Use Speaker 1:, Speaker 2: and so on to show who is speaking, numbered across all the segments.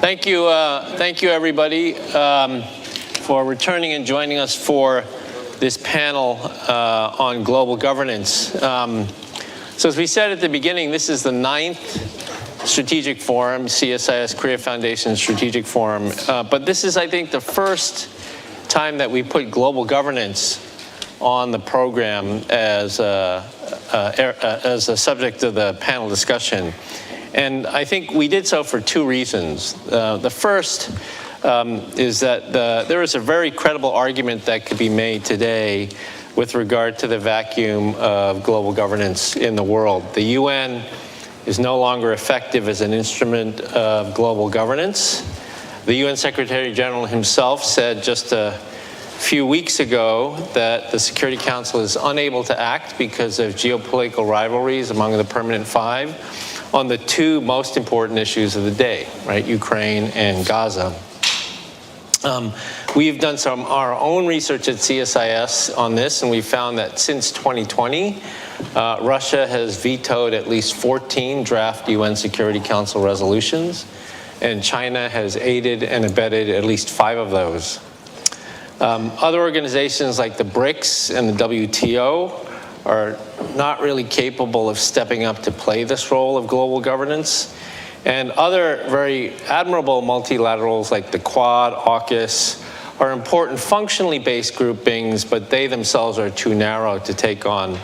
Speaker 1: Thank you everybody for returning and joining us for this panel on global governance. So as we said at the beginning, this is the 9th Strategic Forum, CSIS Korea Foundation Strategic Forum. But this is, I think, the first time that we put global governance on the program as a subject of the panel discussion. And I think we did so for two reasons. The first is that there is a very credible argument that could be made today with regard to the vacuum of global governance in the world. The UN is no longer effective as an instrument of global governance. The UN Secretary General himself said just a few weeks ago that the Security Council is unable to act because of geopolitical rivalries among the Permanent Five on the two most important issues of the day, right? Ukraine and Gaza. We've done our own research at CSIS on this, and we found that since 2020, Russia has vetoed at least 14 draft UN Security Council resolutions, and China has aided and abetted at least 5 of those. Other organizations like the BRICS and the WTO are not really capable of stepping up to play this role of global governance. And other very admirable multilaterals like the Quad, AUKUS, are important functionally based groupings, but they themselves are too narrow to take on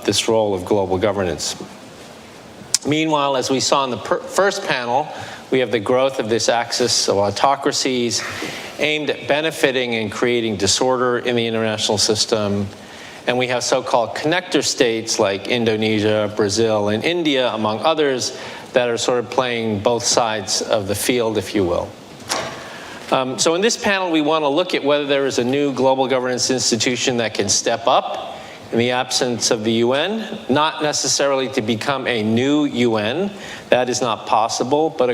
Speaker 1: this role of global governance. Meanwhile, as we saw in the first panel, we have the growth of this axis of autocracies aimed at benefiting and creating disorder in the international system. And we have so-called connector states like Indonesia, Brazil, and India, among others, that are sort of playing both sides of the field, if you will. So in this panel, we want to look at whether there is a new global governance institution that can step up in the absence of the UN, not necessarily to become a new UN, that is not possible, but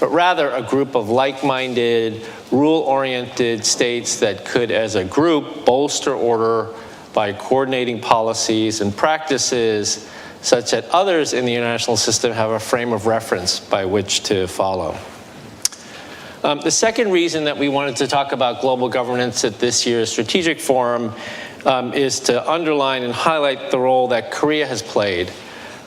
Speaker 1: rather a group of like-minded, rule-oriented states that could, as a group, bolster order by coordinating policies and practices such that others in the international system have a frame of reference by which to follow. The second reason that we wanted to talk about global governance at this year's Strategic Forum is to underline and highlight the role that Korea has played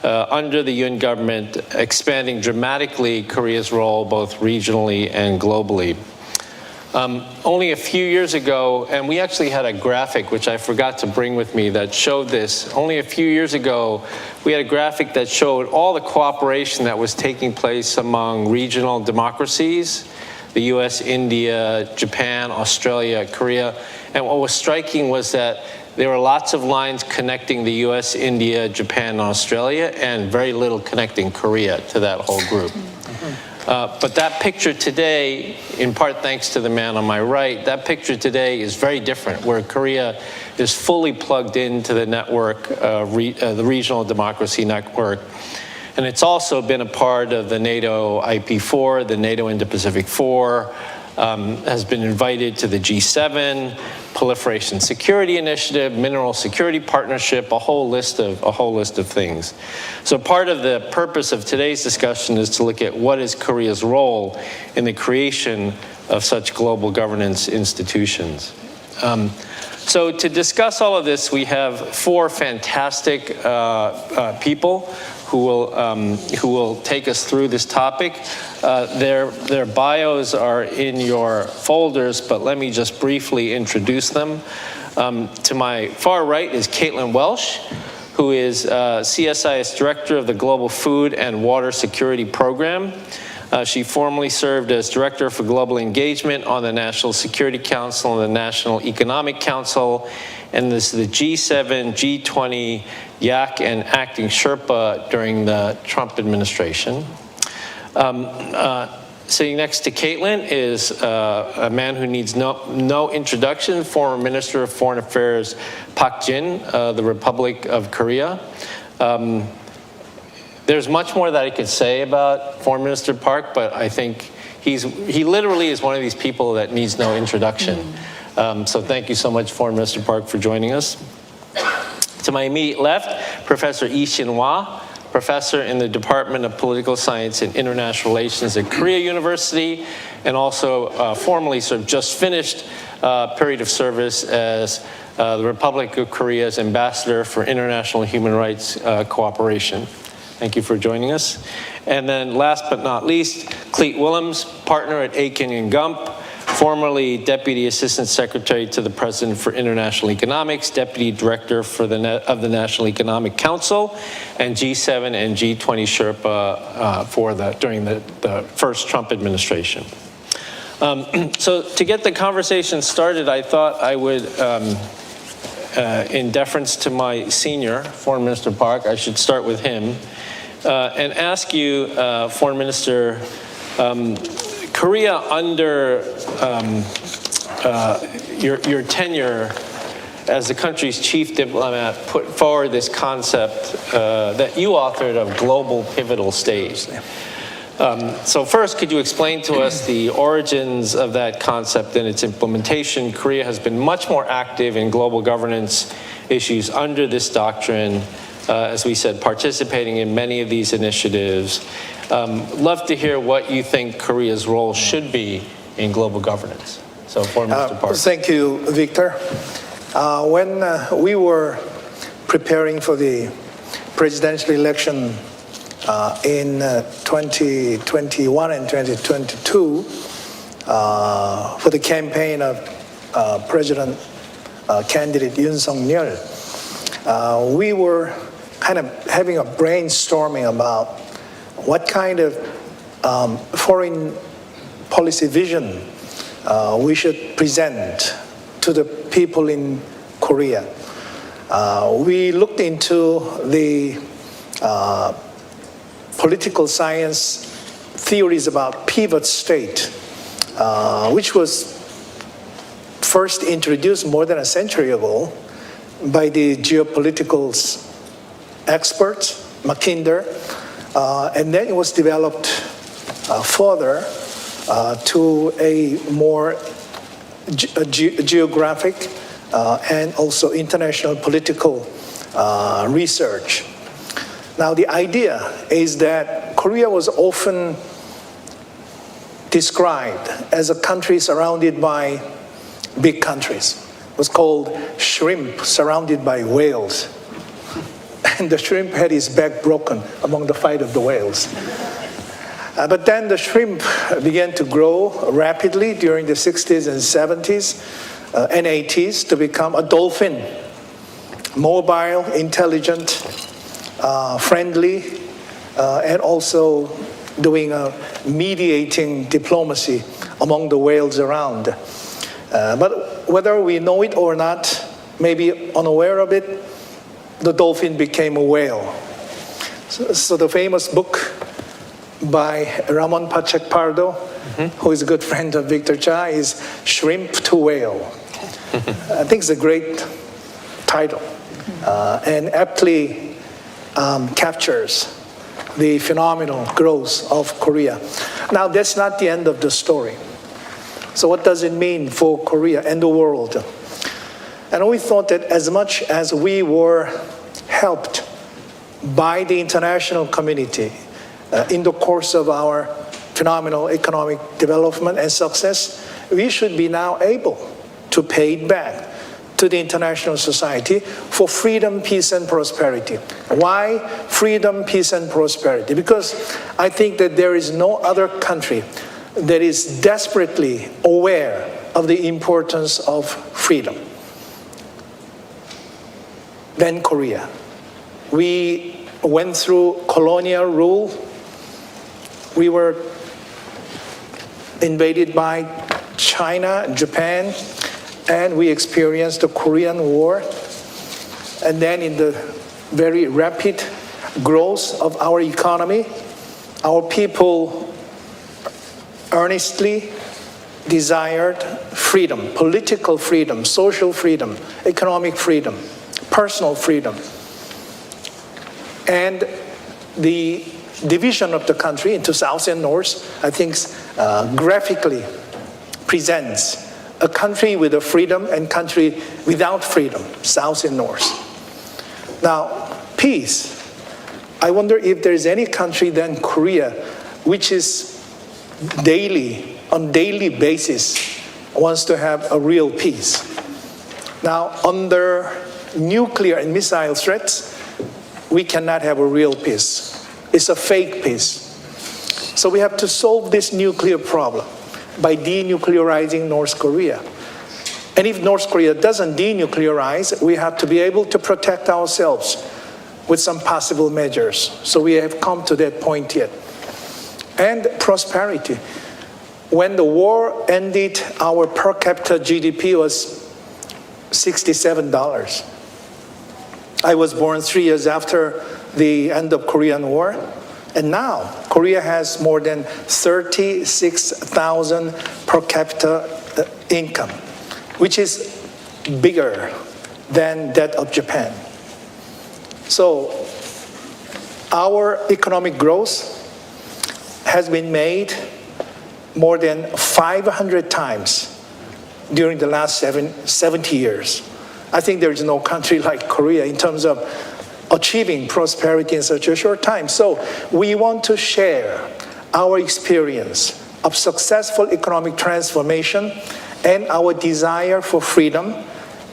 Speaker 1: under the UN government, expanding dramatically Korea's role both regionally and globally. Only a few years ago, and we actually had a graphic which I forgot to bring with me that showed this. Only a few years ago, we had a graphic that showed all the cooperation that was taking place among regional democracies, the US, India, Japan, Australia, Korea. And what was striking was that there were lots of lines connecting the US, India, Japan, and Australia, and very little connecting Korea to that whole group. But that picture today, in part thanks to the man on my right, that picture today is very different, where Korea is fully plugged into the network, the regional democracy network. And it's also been a part of the NATO IP4, the NATO Indo-Pacific 4, has been invited to the G7, Proliferation Security Initiative, Mineral Security Partnership, a whole list of things. So part of the purpose of today's discussion is to look at what is Korea's role in the creation of such global governance institutions. So to discuss all of this, we have 4 fantastic people who will take us through this topic. Their bios are in your folders, but let me just briefly introduce them. To my far right is Caitlin Welsh, who is CSIS Director of the Global Food and Water Security Program. She formerly served as Director for Global Engagement on the National Security Council and the National Economic Council, and this is the G7, G20, YAC, and acting Sherpa during the Trump administration. Sitting next to Caitlin is a man who needs no introduction, former Minister of Foreign Affairs Pak Jin, the Republic of Korea. There's much more that I could say about Foreign Minister Park, but I think he literally is one of these people that needs no introduction. So thank you so much, Foreign Minister Park, for joining us. To my immediate left, Professor Shin-wha. professor in the Department of Political Science and International Relations at Korea University, and also formerly just finished period of service as the Republic of Korea's ambassador for international human rights cooperation. Thank you for joining us. And then last but not least, Clete Willems, partner at Akin and Gump, formerly Deputy Assistant Secretary to the President for International Economics, Deputy Director of the National Economic Council, and G7 and G20 Sherpa during the first Trump administration. So to get the conversation started, I thought I would, in deference to my senior, Foreign Minister Park, I should start with him and ask you, Foreign Minister, Korea under your tenure as the country's chief diplomat put forward this concept that you authored of global pivotal stage. So first, could you explain to us the origins of that concept and its implementation? Korea has been much more active in global governance issues under this doctrine, as we said, participating in many of these initiatives. Love to hear what you think Korea's role should be in global governance. So, Foreign Minister Park.
Speaker 2: Thank you, Victor. When we were preparing for the presidential election in 2021 and 2022, for the campaign of President candidate Yoon Suk-yeol, we were kind of having a brainstorming about what kind of foreign policy vision we should present to the people in Korea. We looked into the political science theories about pivot state, which was first introduced more than a century ago by the geopolitical experts, Mackinder, and then it was developed further to a more geographic and also international political research. Now, the idea is that Korea was often described as a country surrounded by big countries. It was called shrimp surrounded by whales. And the shrimp had his back broken among the fight of the whales. But then the shrimp began to grow rapidly during the 60s and 70s and 80s to become a dolphin, mobile, intelligent, friendly, and also doing a mediating diplomacy among the whales around. But whether we know it or not, maybe unaware of it, the dolphin became a whale. So the famous book by Ramon Pacheco Pardo, who is a good friend of Victor Cha, is Shrimp to Whale. I think it's a great title and aptly captures the phenomenal growth of Korea. Now, that's not the end of the story. So what does it mean for Korea and the world? And we thought that as much as we were helped by the international community in the course of our phenomenal economic development and success, we should be now able to pay it back to the international society for freedom, peace, and prosperity. Why freedom, peace, and prosperity? Because I think that there is no other country that is desperately aware of the importance of freedom than Korea. We went through colonial rule. We were invaded by China, Japan, and we experienced the Korean War. And then in the very rapid growth of our economy, our people earnestly desired freedom, political freedom, social freedom, economic freedom, personal freedom. And the division of the country into South and North, I think, graphically presents a country with a freedom and country without freedom, South and North. Now, peace I wonder if there is any country than Korea which is on daily basis wants to have a real peace. Now, under nuclear and missile threats, we cannot have a real peace. It's a fake peace. So we have to solve this nuclear problem by denuclearizing North Korea. And if North Korea doesn't denuclearize, we have to be able to protect ourselves with some possible measures. So we have come to that point yet. And prosperity. When the war ended, our per capita GDP was $67. I was born 3 years after the end of Korean War. And now, Korea has more than 36,000 per capita income, which is bigger than that of Japan. So, our economic growth has been made more than 500 times during the last 70 years. I think there is no country like Korea in terms of achieving prosperity in such a short time. So we want to share our experience of successful economic transformation and our desire for freedom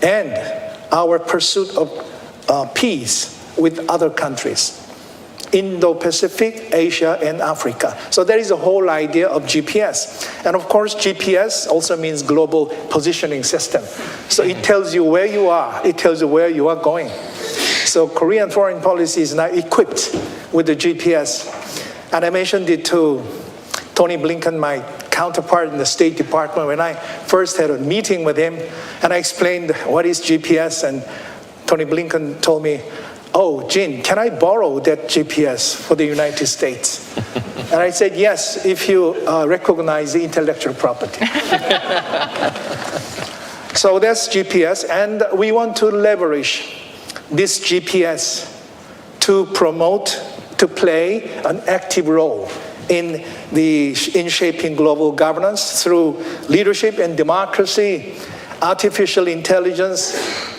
Speaker 2: and our pursuit of peace with other countries. Indo-Pacific, Asia, and Africa. So there is a whole idea of GPS. And of course, GPS also means global positioning system. So it tells you where you are, it tells you where you are going. So Korean foreign policy is now equipped with the GPS. And I mentioned it to Tony Blinken, my counterpart in the State Department, when I first had a meeting with him, and I explained what is GPS, and Tony Blinken told me, "Oh, Jin, can I borrow that GPS for the United States?" And I said, "Yes, if you recognize the intellectual property." So that's GPS, and we want to leverage this GPS to promote, to play an active role in shaping global governance through leadership and democracy, artificial intelligence,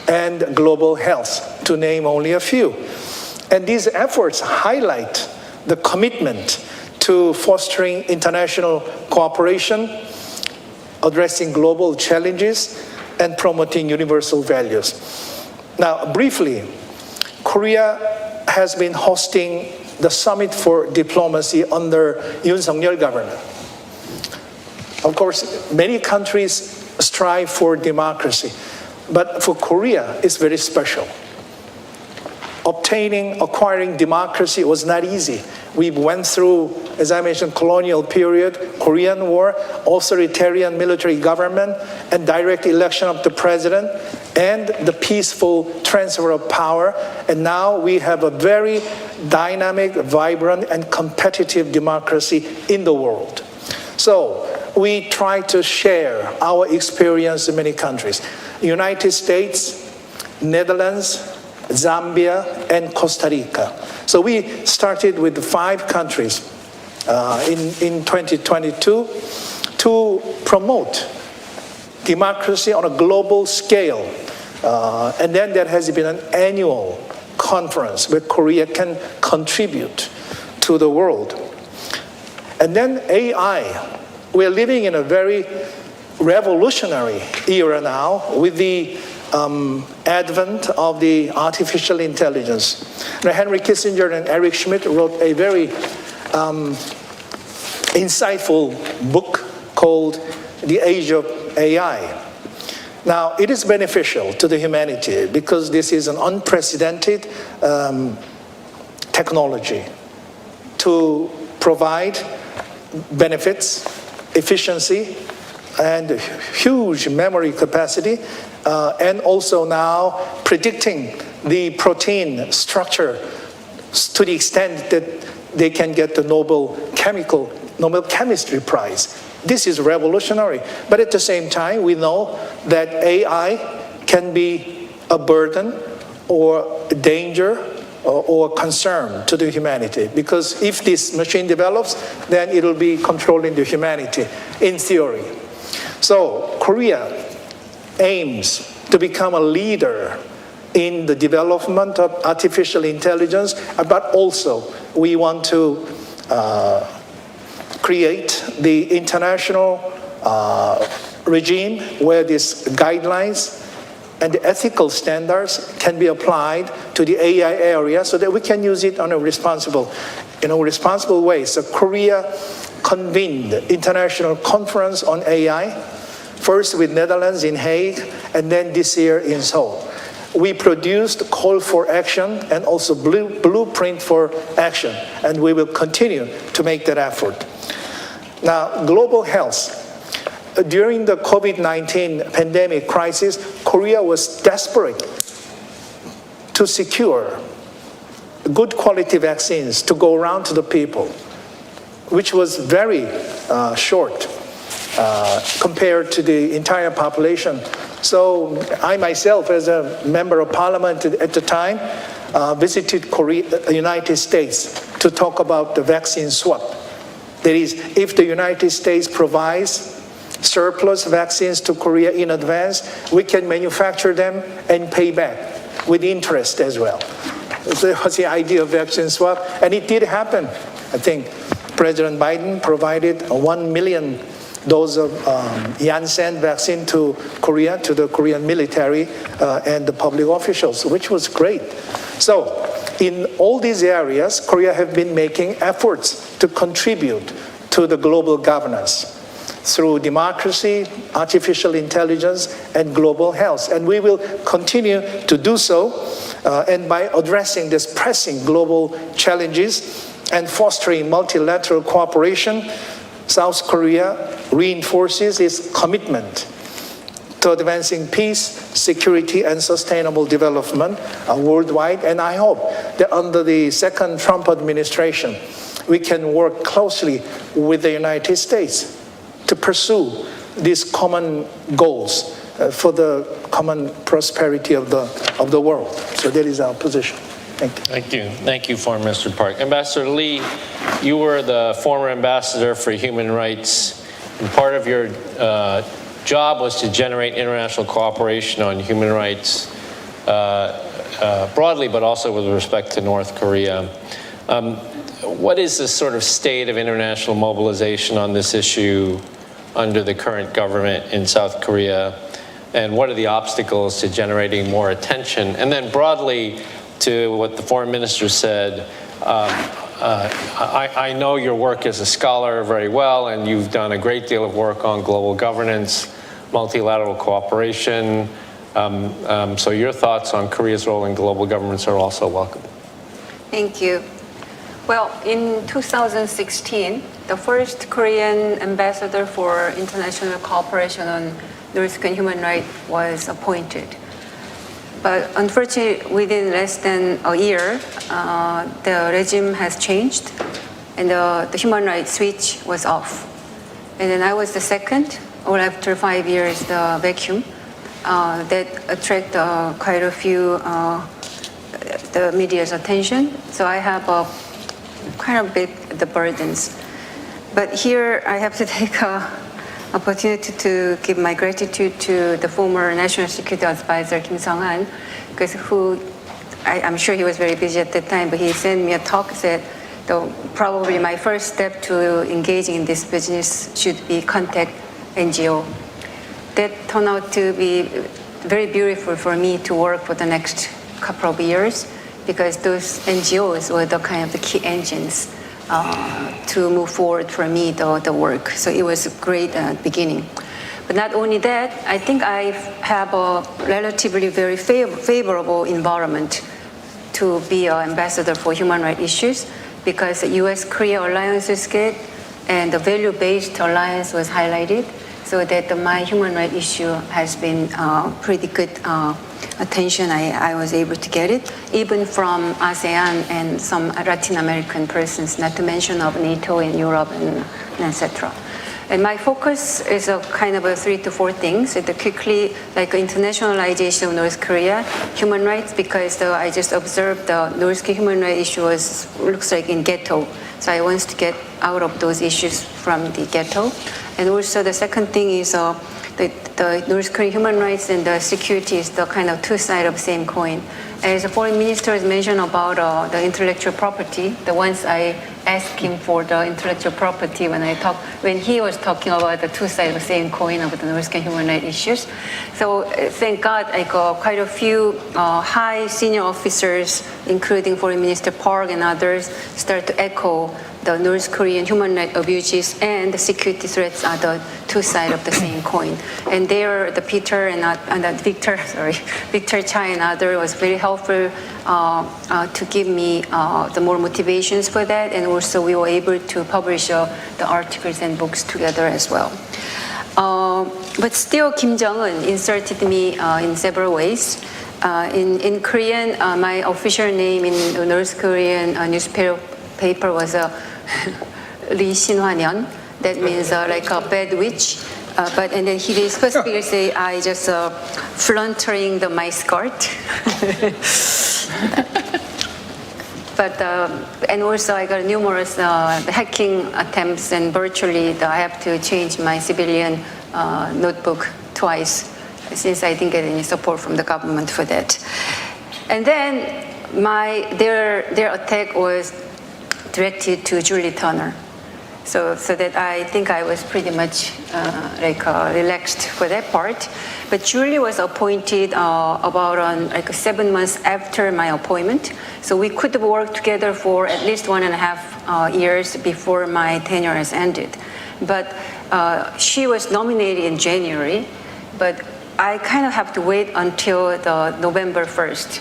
Speaker 2: and global health, to name only a few. And these efforts highlight the commitment to fostering international cooperation, addressing global challenges, and promoting universal values. Now, briefly, Korea has been hosting the Summit for Diplomacy under Yoon Suk-yeol government. Of course, many countries strive for democracy, but for Korea, it's very special. Acquiring democracy was not easy. We went through, as I mentioned, colonial period, Korean War, authoritarian military government, and direct election of the president, and the peaceful transfer of power. And now we have a very dynamic, vibrant, and competitive democracy in the world. So we try to share our experience in many countries. United States, Netherlands, Zambia, and Costa Rica. So we started with 5 countries in 2022 to promote democracy on a global scale. And then there has been an annual conference where Korea can contribute to the world. And then AI. We're living in a very revolutionary era now with the advent of the artificial intelligence. Now, Henry Kissinger and Eric Schmidt wrote a very insightful book called The Age of AI. Now, it is beneficial to the humanity because this is an unprecedented technology to provide benefits, efficiency, and huge memory capacity, and also now predicting the protein structure to the extent that they can get the Nobel Chemistry Prize. This is revolutionary. But at the same time, we know that AI can be a burden or a danger or concern to the humanity. Because if this machine develops, then it will be controlling the humanity, in theory. So Korea aims to become a leader in the development of artificial intelligence, but also we want to create the international regime where these guidelines and the ethical standards can be applied to the AI area so that we can use it on a responsible way. So Korea convened the international conference on AI, first with Netherlands in Hague, and then this year in Seoul. We produced a call for action and also blueprint for action, and we will continue to make that effort. Now, global health. During the COVID-19 pandemic crisis, Korea was desperate to secure good quality vaccines to go around to the people, which was very short compared to the entire population. So I myself, as a member of parliament at the time, visited the United States to talk about the vaccine swap. That is, if the United States provides surplus vaccines to Korea in advance, we can manufacture them and pay back with interest as well. So that was the idea of vaccine swap, and it did happen. I think President Biden provided 1 million doses of Janssen vaccine to Korea, to the Korean military and the public officials, which was great. So in all these areas, Korea have been making efforts to contribute to the global governance through democracy, artificial intelligence, and global health. And we will continue to do so, and by addressing these pressing global challenges and fostering multilateral cooperation, South Korea reinforces its commitment to advancing peace, security, and sustainable development worldwide. And I hope that under the second Trump administration, we can work closely with the United States to pursue these common goals for the common prosperity of the world. So that is our position. Thank you.
Speaker 1: Thank you. Thank you, Foreign Minister Park. Ambassador Lee, you were the former ambassador for human rights, and part of your job was to generate international cooperation on human rights broadly, but also with respect to North Korea. What is the sort of state of international mobilization on this issue under the current government in South Korea? And what are the obstacles to generating more attention? And then broadly, to what the foreign minister said, I know your work as a scholar very well, and you've done a great deal of work on global governance, multilateral cooperation. So your thoughts on Korea's role in global governance are also welcome.
Speaker 3: Thank you. Well, in 2016, the first Korean ambassador for international cooperation on North Korean human rights was appointed. But unfortunately, within less than a year, the regime has changed, and the human rights switch was off. And then I was the second, or after 5 years, the vacuum that attracted quite a few the media's attention. So I have kind of big the burdens. But here I have to take an opportunity to give my gratitude to the former National Security Advisor Kim Sung-han, because I'm sure he was very busy at that time, but he sent me a talk, said probably my first step to engaging in this business should be contact NGO. That turned out to be very beautiful for me to work for the next couple of years, because those NGOs were the kind of the key engines to move forward for me, the work. So it was a great beginning. But not only that, I think I have a relatively very favorable environment to be an ambassador for human rights issues, because the US-Korea alliance is good, and the value-based alliance was highlighted, so that my human rights issue has been pretty good attention. I was able to get it, even from ASEAN and some Latin American persons, not to mention of NATO and Europe and etc. And my focus is a kind of 3 to 4 things. Quickly, like internationalization of North Korea, human rights, because I just observed the North Korea human rights issue looks like in ghetto. So I want to get out of those issues from the ghetto. And also the second thing is the North Korean human rights and the security is the kind of two sides of the same coin. As the foreign minister has mentioned about the intellectual property, the ones I asked him for the intellectual property when he was talking about the two sides of the same coin of the North Korean human rights issues. So thank God, quite a few high senior officers, including Foreign Minister Park and others, start to echo the North Korean human rights abuses and the security threats are the two sides of the same coin. And there, the Victor Chai and others was very helpful to give me the more motivations for that. And also we were able to publish the articles and books together as well. But still, Kim Jong-un inserted me in several ways. In Korean, my official name in the North Korean newspaper was Ri Shin-wha. That means like a bad witch. And then he specifically say I just fluttering my skirt. And also I got numerous hacking attempts, and virtually I have to change my civilian notebook twice since I didn't get any support from the government for that. And then their attack was directed to Julie Turner. So that I think I was pretty much relaxed for that part. But Julie was appointed about 7 months after my appointment. So we could work together for at least 1.5 years before my tenure has ended. But she was nominated in January, but I kind of have to wait until the November 1st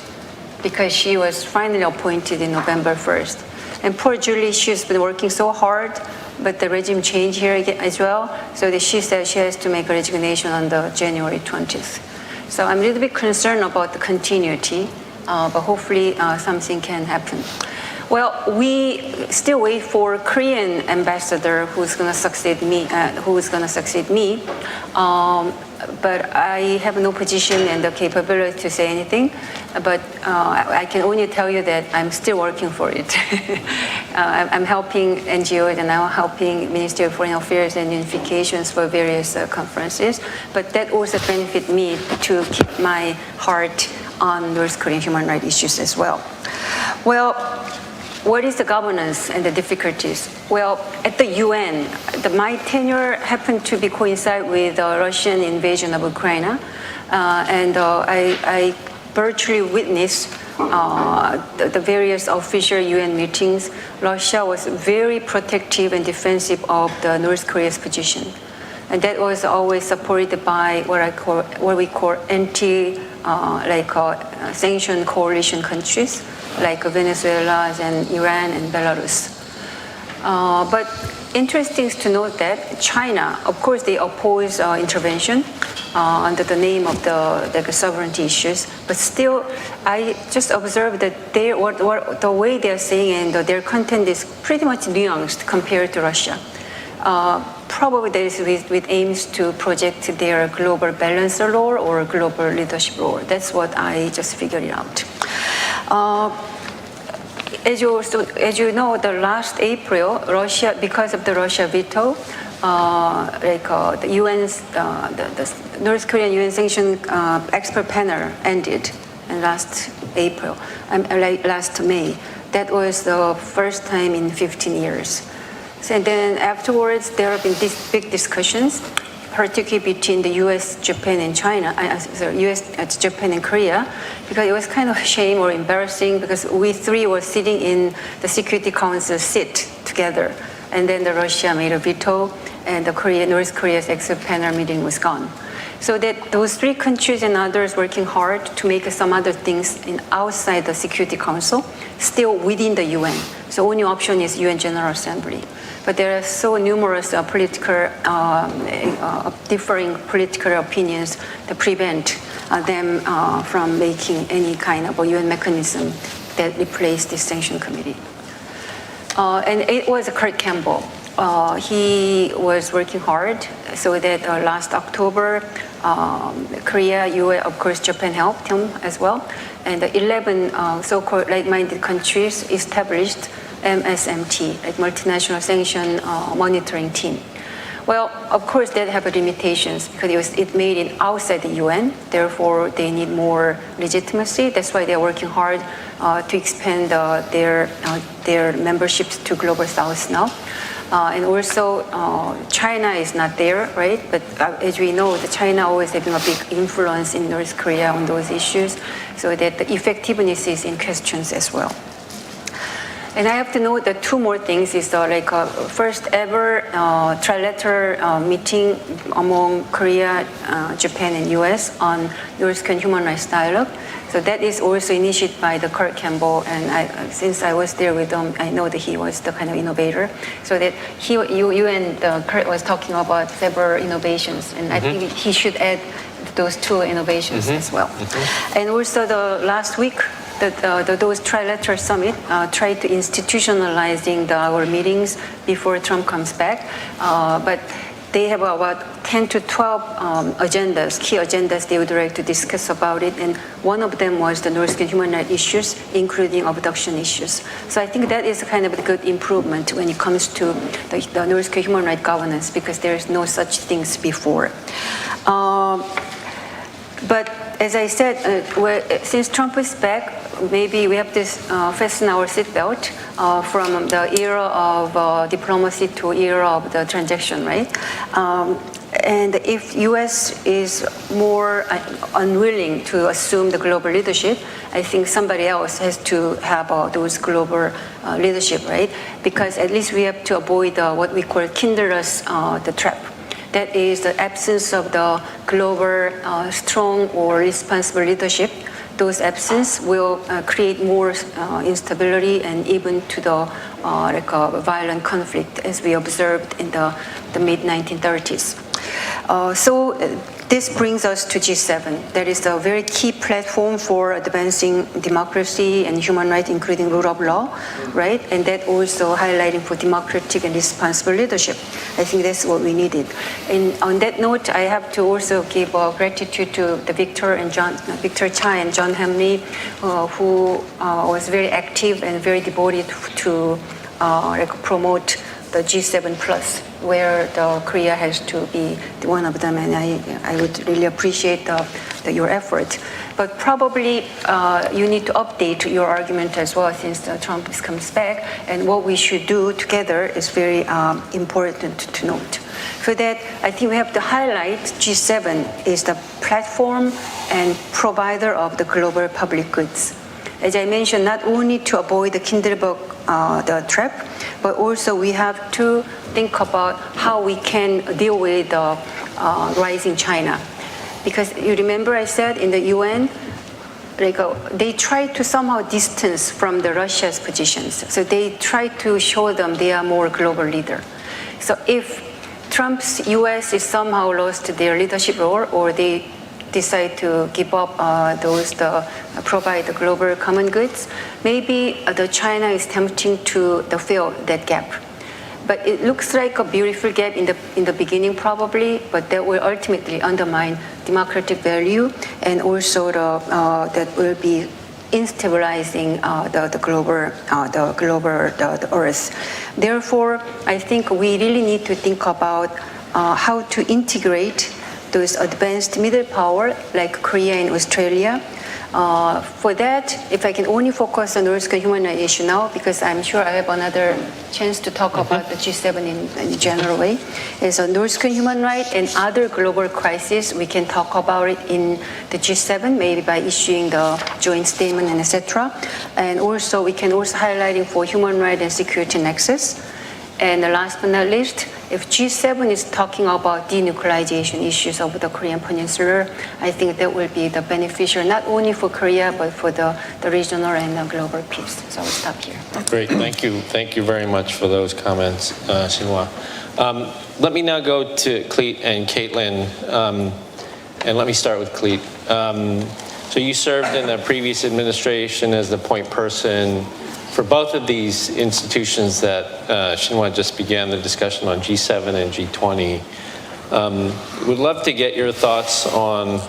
Speaker 3: because she was finally appointed in November 1st. And poor Julie, she's been working so hard, but the regime changed here as well. So that she said she has to make a resignation on the January 20th. So I'm a little bit concerned about the continuity, but hopefully something can happen. Well, we still wait for Korean ambassador who's going to succeed me. But I have no position and the capability to say anything. But I can only tell you that I'm still working for it. I'm helping NGOs and I'm helping Ministry of Foreign Affairs and unifications for various conferences. But that also benefits me to keep my heart on North Korean human rights issues as well. Well, what is the governance and the difficulties? Well, at the UN, my tenure happened to coincide with the Russian invasion of Ukraine, and I virtually witnessed the various official UN meetings. Russia was very protective and defensive of the North Korea's position, and that was always supported by what we call sanction coalition countries, like Venezuela and Iran and Belarus. But interesting to note that China, of course, they oppose intervention under the name of the sovereignty issues. But still, I just observed that the way they are saying and their content is pretty much nuanced compared to Russia. Probably that is with aims to project their global balancer role or global leadership role. That's what I just figured out. As you know, the last April, Russia, because of the Russia veto, the UN's the North Korean UN sanction expert panel ended in last May. That was the first time in 15 years. And then afterwards, there have been these big discussions, particularly between the U.S., Japan, and China, U.S., Japan, and Korea, because it was kind of a shame or embarrassing because we three were sitting in the Security Council seat together, and then the Russia made a veto, and the North Korea's expert panel meeting was gone. So that those three countries and others working hard to make some other things outside the Security Council, still within the UN. So only option is UN General Assembly. But there are so numerous differing political opinions that prevent them from making any kind of a UN mechanism that replaced this sanction committee. And it was Kurt Campbell. He was working hard so that last October, Korea, US, of course, Japan helped him as well. And 11 so-called like-minded countries established MSMT, like multinational sanction monitoring team. Well, of course, they have limitations because it made it outside the UN. Therefore, they need more legitimacy. That's why they're working hard to expand their memberships to Global South now. And also, China is not there, right? But as we know, China always having a big influence in North Korea on those issues, so that the effectiveness is in questions as well. And I have to note that two more things is first ever trilateral meeting among Korea, Japan, and US on North Korean human rights dialogue. So that is also initiated by the Kurt Campbell, and since I was there with him, I know that he was the kind of innovator. So that you and Kurt was talking about several innovations, and I think he should add those two innovations as well. And also the last week, those trilateral summit tried to institutionalizing our meetings before Trump comes back, but they have about 10 to 12 agendas, key agendas they would like to discuss about it, and one of them was the North Korean human rights issues, including abduction issues. So I think that is kind of a good improvement when it comes to the North Korean human rights governance, because there is no such things before. But as I said, since Trump is back, maybe we have to fasten our seatbelt from the era of diplomacy to era of the transaction, right? And if U.S. is more unwilling to assume the global leadership, I think somebody else has to have those global leadership, right? Because at least we have to avoid what we call Kinder's the trap. That is the absence of the global strong or responsible leadership. Those absence will create more instability and even to the violent conflict as we observed in the mid-1930s. So this brings us to G7. That is a very key platform for advancing democracy and human rights, including rule of law, right? And that also highlighting for democratic and responsible leadership. I think that's what we needed. And on that note, I have to also give gratitude to the Victor Chai and John Hamley, who was very active and very devoted to promote the G7 plus, where Korea has to be one of them, and I would really appreciate your effort. But probably you need to update your argument as well, since Trump comes back, and what we should do together is very important to note. For that, I think we have to highlight G7 is the platform and provider of the global public goods. As I mentioned, not only to avoid the Kinderberg the trap, but also we have to think about how we can deal with the rising China. Because you remember I said in the UN, they try to somehow distance from the Russia's positions. So they try to show them they are more global leader. So if Trump's US is somehow lost their leadership role, or they decide to give up provide the global common goods, maybe the China is tempting to fill that gap. But it looks like a beautiful gap in the beginning probably, but that will ultimately undermine democratic value, and also that will be instabilizing the Earth. Therefore, I think we really need to think about how to integrate those advanced middle power like Korea and Australia. For that, if I can only focus on North Korean human rights issue now, because I'm sure I have another chance to talk about the G7 in a general way, is on North Korean human rights and other global crises. We can talk about it in the G7, maybe by issuing the joint statement and etc. And also, we can also highlighting for human rights and security nexus. And last but not least, if G7 is talking about denuclearization issues of the Korean Peninsula, I think that will be the beneficial not only for Korea, but for the regional and the global peace. So I'll stop here.
Speaker 1: Great, thank you. Thank you very much for those comments, Shin-wha. Let me now go to Clete and Caitlin, and let me start with Clete. So you served in the previous administration as the point person for both of these institutions that Shin-wha just began the discussion on, G7 and G20. Would love to get your thoughts on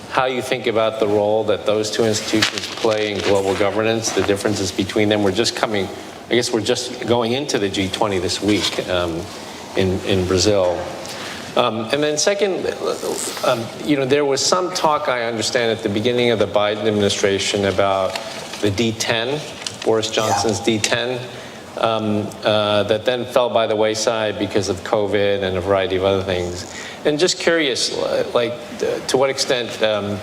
Speaker 1: how you think about the role that those two institutions play in global governance, the differences between them. We're just going into the G20 this week in Brazil. And then second, there was some talk, I understand, at the beginning of the Biden administration about the D10, Boris Johnson's D10, that then fell by the wayside because of COVID and a variety of other things. And just curious, to what extent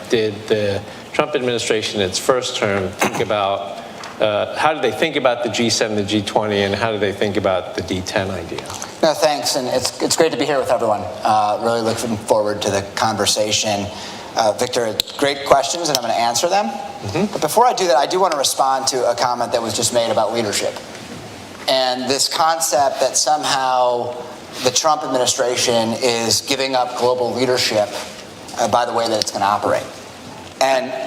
Speaker 1: did the Trump administration, its first term, think about, how did they think about the G7, the G20, and how did they think about the D10 idea?
Speaker 4: No, thanks, and it's great to be here with everyone. Really looking forward to the conversation. Victor, great questions, and I'm going to answer them. But before I do that, I do want to respond to a comment that was just made about leadership. And this concept that somehow the Trump administration is giving up global leadership by the way that it's going to operate. And,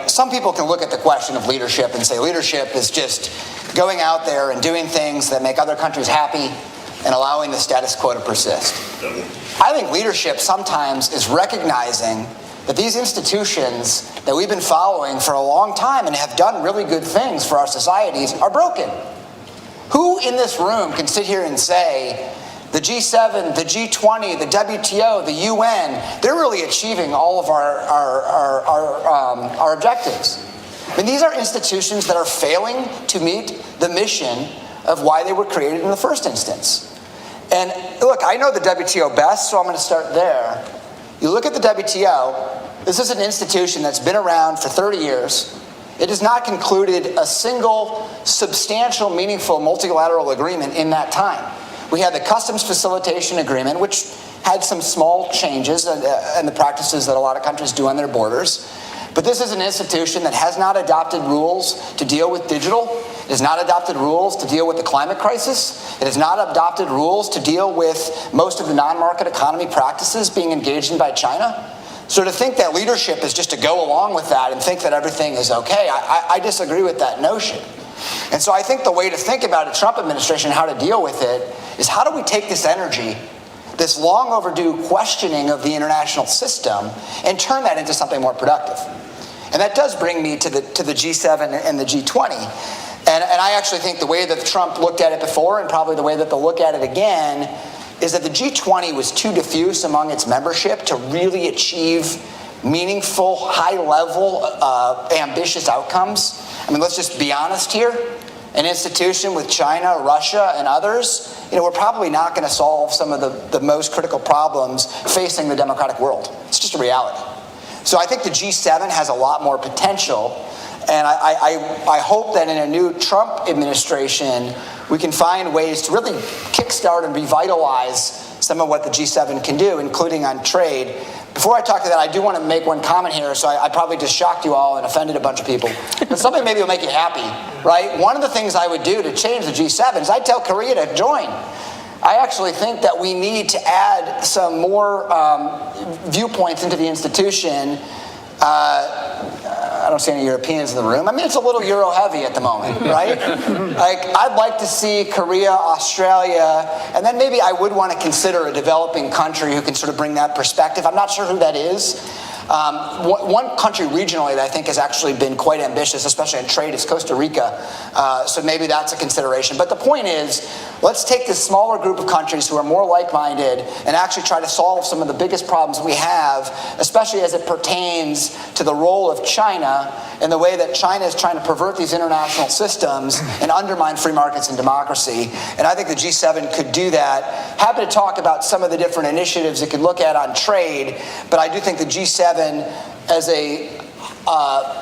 Speaker 4: some people can look at the question of leadership and say leadership is just going out there and doing things that make other countries happy and allowing the status quo to persist. I think leadership sometimes is recognizing that these institutions that we've been following for a long time and have done really good things for our societies are broken. Who in this room can sit here and say the G7, the G20, the WTO, the UN, they're really achieving all of our objectives? I mean, these are institutions that are failing to meet the mission of why they were created in the first instance. And look, I know the WTO best, so I'm going to start there. You look at the WTO, this is an institution that's been around for 30 years. It has not concluded a single substantial, meaningful multilateral agreement in that time. We had the Customs Facilitation Agreement, which had some small changes in the practices that a lot of countries do on their borders. But this is an institution that has not adopted rules to deal with digital. It has not adopted rules to deal with the climate crisis. It has not adopted rules to deal with most of the non-market economy practices being engaged in by China. So to think that leadership is just to go along with that and think that everything is okay, I disagree with that notion. And so I think the way to think about a Trump administration and how to deal with it is how do we take this energy, this long overdue questioning of the international system, and turn that into something more productive? And that does bring me to the G7 and the G20. And I actually think the way that Trump looked at it before, and probably the way that they'll look at it again, is that the G20 was too diffuse among its membership to really achieve meaningful, high-level, ambitious outcomes. I mean, let's just be honest here. An institution with China, Russia, and others, we're probably not going to solve some of the most critical problems facing the democratic world. It's just a reality. So I think the G7 has a lot more potential, and I hope that in a new Trump administration, we can find ways to really kickstart and revitalize some of what the G7 can do, including on trade. Before I talk to that, I do want to make one comment here. So I probably just shocked you all and offended a bunch of people. But something maybe will make you happy, right? One of the things I would do to change the G7 is I'd tell Korea to join. I actually think that we need to add some more viewpoints into the institution. I don't see any Europeans in the room. I mean, it's a little Euro heavy at the moment, right? I'd like to see Korea, Australia, and then maybe I would want to consider a developing country who can sort of bring that perspective. I'm not sure who that is. One country regionally that I think has actually been quite ambitious, especially in trade, is Costa Rica. So maybe that's a consideration. But the point is, let's take this smaller group of countries who are more like-minded and actually try to solve some of the biggest problems we have, especially as it pertains to the role of China and the way that China is trying to pervert these international systems and undermine free markets and democracy. And I think the G7 could do that. Happy to talk about some of the different initiatives it could look at on trade, but I do think the G7 as a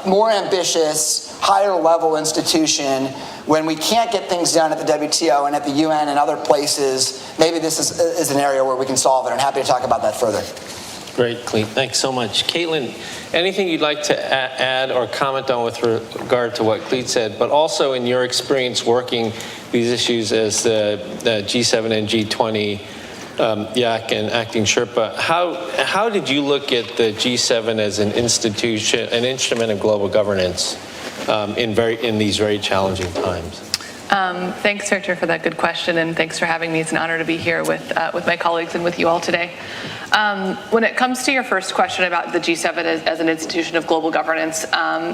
Speaker 4: more ambitious, higher level institution, when we can't get things done at the WTO and at the UN and other places, maybe this is an area where we can solve it. I'm happy to talk about that further.
Speaker 1: Great, Clete. Thanks so much. Caitlin, anything you'd like to add or comment on with regard to what Clete said, but also in your experience working these issues as the G7 and G20 YAC and acting Sherpa, how did you look at the G7 as an institution, an instrument of global governance in these very challenging times?
Speaker 5: Thanks, Victor, for that good question, and thanks for having me. It's an honor to be here with my colleagues and with you all today. When it comes to your first question about the G7 as an institution of global governance,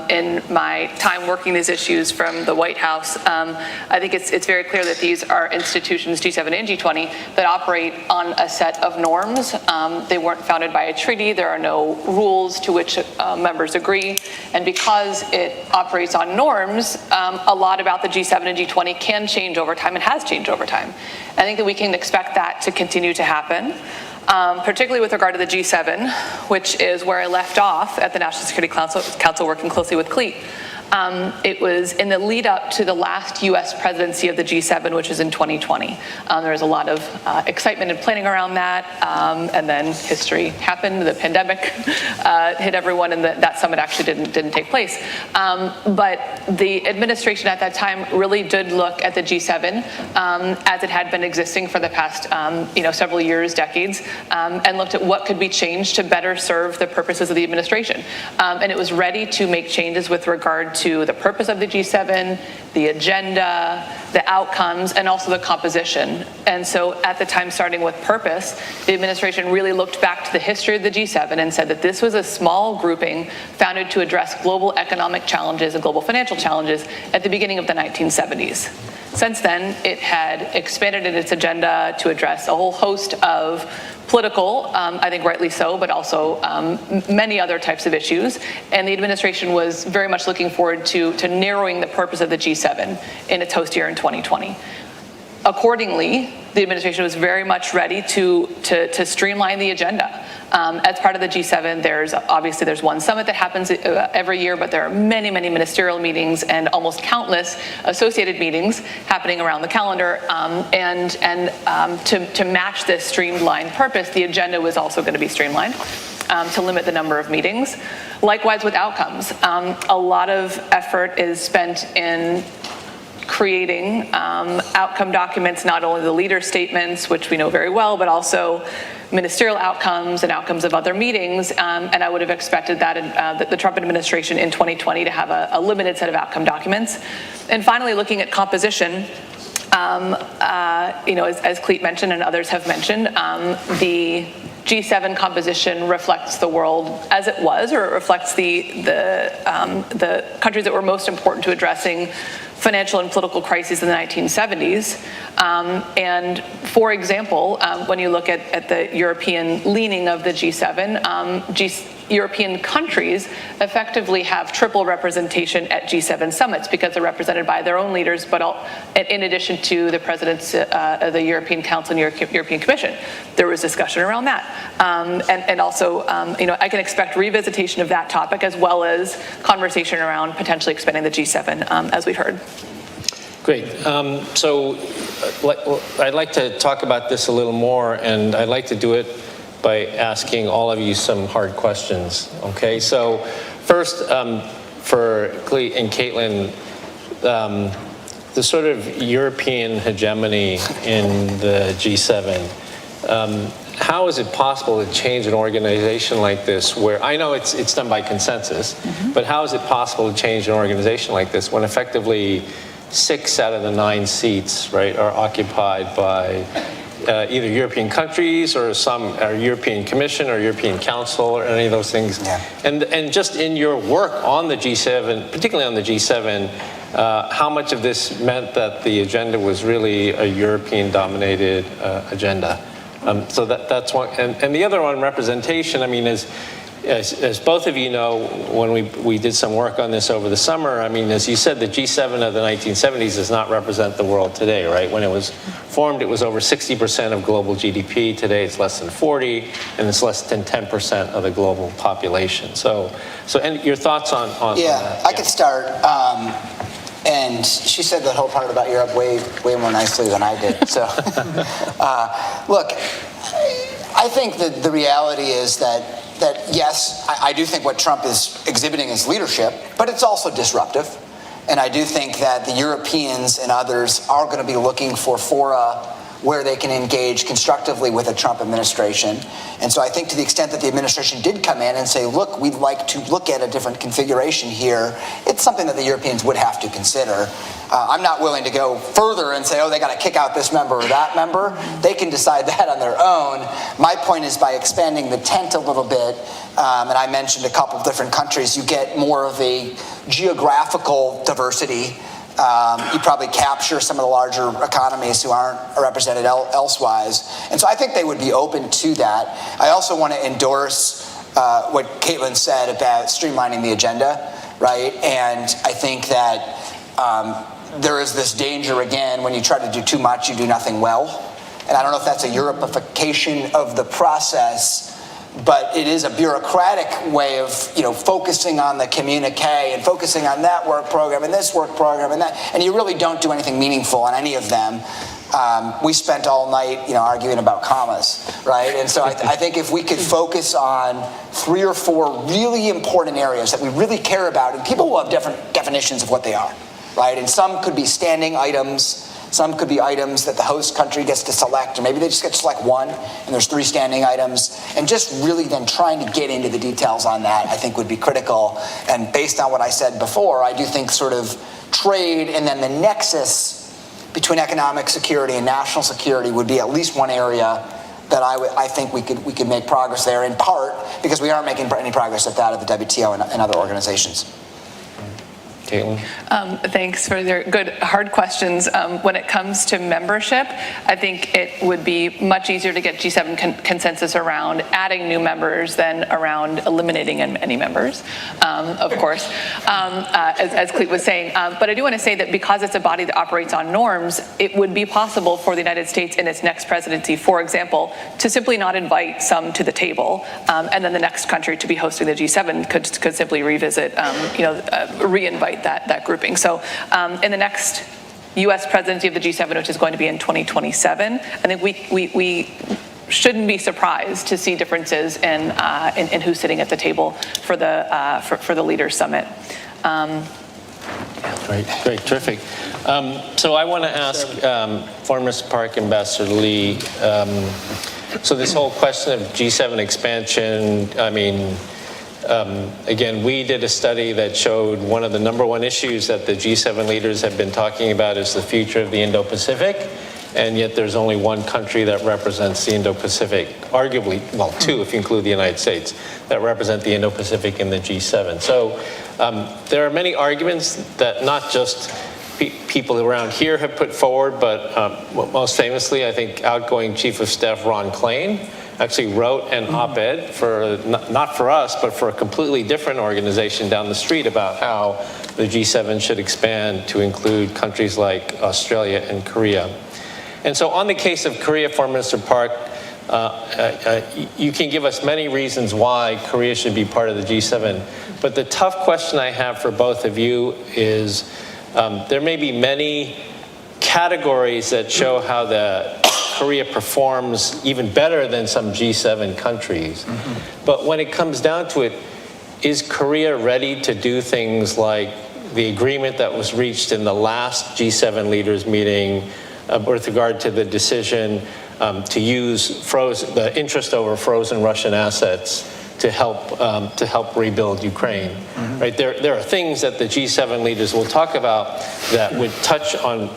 Speaker 5: in my time working these issues from the White House, I think it's very clear that these are institutions, G7 and G20, that operate on a set of norms. They weren't founded by a treaty. There are no rules to which members agree. And because it operates on norms, a lot about the G7 and G20 can change over time and has changed over time. I think that we can expect that to continue to happen. Particularly with regard to the G7, which is where I left off at the National Security Council working closely with Clete. It was in the lead up to the last U.S. presidency of the G7, which is in 2020. There was a lot of excitement and planning around that, and then history happened. The pandemic hit everyone, and that summit actually didn't take place. But the administration at that time really did look at the G7 as it had been existing for the past several years, decades, and looked at what could be changed to better serve the purposes of the administration. And it was ready to make changes with regard to the purpose of the G7, the agenda, the outcomes, and also the composition. And so at the time, starting with purpose, the administration really looked back to the history of the G7 and said that this was a small grouping founded to address global economic challenges and global financial challenges at the beginning of the 1970s. Since then, it had expanded in its agenda to address a whole host of political, I think rightly so, but also many other types of issues. And the administration was very much looking forward to narrowing the purpose of the G7 in its host year in 2020. Accordingly, the administration was very much ready to streamline the agenda. As part of the G7, there's one summit that happens every year, but there are many, many ministerial meetings and almost countless associated meetings happening around the calendar. To match this streamlined purpose, the agenda was also going to be streamlined to limit the number of meetings. Likewise with outcomes. A lot of effort is spent in creating outcome documents, not only the leader statements, which we know very well, but also ministerial outcomes and outcomes of other meetings. And I would have expected that the Trump administration in 2020 to have a limited set of outcome documents. And finally, looking at composition, as Clete mentioned and others have mentioned, the G7 composition reflects the world as it was, or it reflects the countries that were most important to addressing financial and political crises in the 1970s. And for example, when you look at the European leaning of the G7, European countries effectively have triple representation at G7 summits because they're represented by their own leaders, but in addition to the presidents of the European Council and European Commission. There was discussion around that. And also, I can expect revisitation of that topic as well as conversation around potentially expanding the G7, as we've heard.
Speaker 1: Great. So I'd like to talk about this a little more, and I'd like to do it by asking all of you some hard questions, okay? So first, for Clete and Caitlin, the sort of European hegemony in the G7, how is it possible to change an organization like this where, I know it's done by consensus, but how is it possible to change an organization like this when effectively 6 out of the 9 seats, right, are occupied by either European countries or European Commission or European Council or any of those things. Yeah. And just in your work on the G7, particularly on the G7, how much of this meant that the agenda was really a European-dominated agenda? So that's one. And the other one, representation, I mean, as both of you know, when we did some work on this over the summer, I mean, as you said, the G7 of the 1970s does not represent the world today, right? When it was formed, it was over 60% of global GDP. Today, it's less than 40, and it's less than 10% of the global population. So, and your thoughts on that?
Speaker 4: I could start. And she said the whole part about Europe way more nicely than I did. So, look, I think that the reality is that yes, I do think what Trump is exhibiting is leadership, but it's also disruptive. And I do think that the Europeans and others are going to be looking for fora where they can engage constructively with the Trump administration. And so I think to the extent that the administration did come in and say, look, we'd like to look at a different configuration here, it's something that the Europeans would have to consider. I'm not willing to go further and say, oh, they got to kick out this member or that member. They can decide that on their own. My point is by expanding the tent a little bit, and I mentioned a couple of different countries, you get more of a geographical diversity. You probably capture some of the larger economies who aren't represented elsewise. And so I think they would be open to that. I also want to endorse what Caitlin said about streamlining the agenda, right? And I think that there is this danger, again, when you try to do too much, you do nothing well. And I don't know if that's a Europification of the process, but it is a bureaucratic way of, focusing on the communique and focusing on that work program and this work program and that, and you really don't do anything meaningful on any of them. We spent all night, arguing about commas, right? And so I think if we could focus on 3 or 4 really important areas that we really care about, and people will have different definitions of what they are, right? And some could be standing items. Some could be items that the host country gets to select, or maybe they just get to select one, and there's 3 standing items. And just really then trying to get into the details on that, I think, would be critical. And based on what I said before, I do think sort of trade and then the nexus between economic security and national security would be at least one area that I think we could make progress there, in part because we aren't making any progress at that at the WTO and other organizations.
Speaker 1: Caitlin?
Speaker 5: Thanks for their good, hard questions. When it comes to membership, I think it would be much easier to get G7 consensus around adding new members than around eliminating any members, of course, as Clete was saying. But I do want to say that because it's a body that operates on norms, it would be possible for the United States in its next presidency, for example, to simply not invite some to the table, and then the next country to be hosting the G7 could simply revisit, re-invite that grouping. So in the next U.S. presidency of the G7, which is going to be in 2027, I think we shouldn't be surprised to see differences in who's sitting at the table for the Leaders Summit.
Speaker 1: Great, terrific. So I want to ask former Park Ambassador Lee, so this whole question of G7 expansion, again, we did a study that showed one of the #1 issues that the G7 leaders have been talking about is the future of the Indo-Pacific, and yet there's only one country that represents the Indo-Pacific, arguably, well, 2 if you include the United States, that represent the Indo-Pacific in the G7. So there are many arguments that not just people around here have put forward, but most famously, I think outgoing Chief of Staff Ron Klain actually wrote an op-ed for, not for us, but for a completely different organization down the street about how the G7 should expand to include countries like Australia and Korea. And so on the case of Korea, Foreign Minister Park, you can give us many reasons why Korea should be part of the G7, but the tough question I have for both of you is there may be many categories that show how Korea performs even better than some G7 countries. But when it comes down to it, is Korea ready to do things like the agreement that was reached in the last G7 leaders meeting with regard to the decision to use the interest over frozen Russian assets to help rebuild Ukraine? Right? There are things that the G7 leaders will talk about that would touch on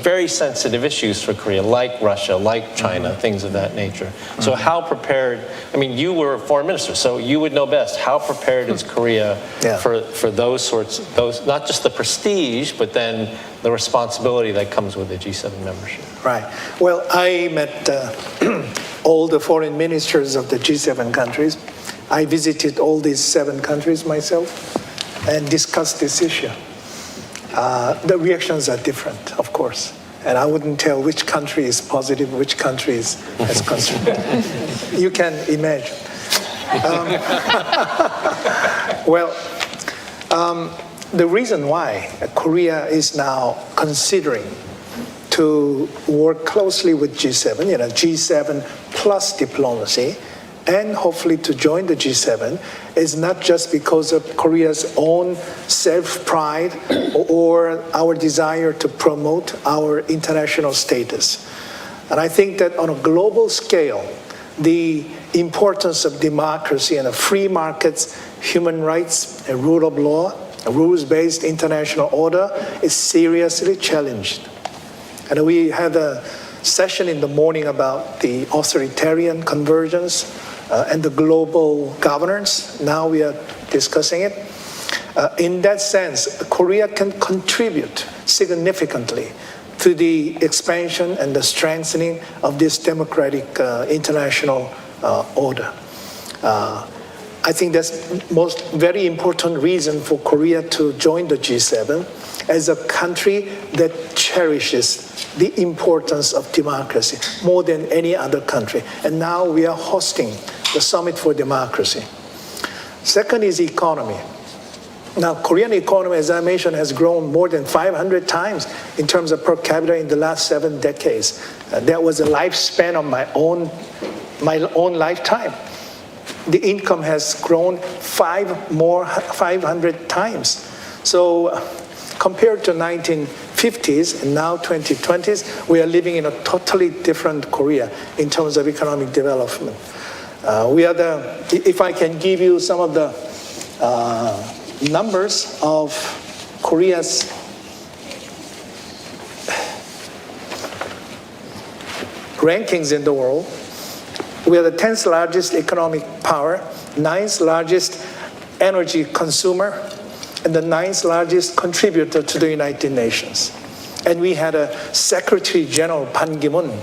Speaker 1: very sensitive issues for Korea, like Russia, like China, things of that nature. So how prepared? You were a foreign minister, so you would know best. How prepared is Korea for those not just the prestige, but then the responsibility that comes with the G7 membership?
Speaker 2: Right. Well, I met all the foreign ministers of the G7 countries. I visited all these 7 countries myself and discussed this issue. The reactions are different, of course. And I wouldn't tell which country is positive, which country is concerned. You can imagine. The reason why Korea is now considering to work closely with G7, G7 plus diplomacy, and hopefully to join the G7 is not just because of Korea's own self-pride or our desire to promote our international status. And I think that on a global scale, the importance of democracy and free markets, human rights, and rule of law, a rules-based international order is seriously challenged. And we had a session in the morning about the authoritarian convergence and the global governance. Now we are discussing it. In that sense, Korea can contribute significantly to the expansion and the strengthening of this democratic international order. I think that's most very important reason for Korea to join the G7 as a country that cherishes the importance of democracy more than any other country. And now we are hosting the Summit for Democracy. Second is economy. Now, Korean economy, as I mentioned, has grown more than 500 times in terms of per capita in the last 7 decades. That was the lifespan of my own lifetime. The income has grown 500 times. So compared to 1950s and now 2020s, we are living in a totally different Korea in terms of economic development. If I can give you some of the numbers of Korea's rankings in the world, we are the 10th largest economic power, 9th largest energy consumer, and the 9th largest contributor to the United Nations. And we had a Secretary General Ban Ki-moon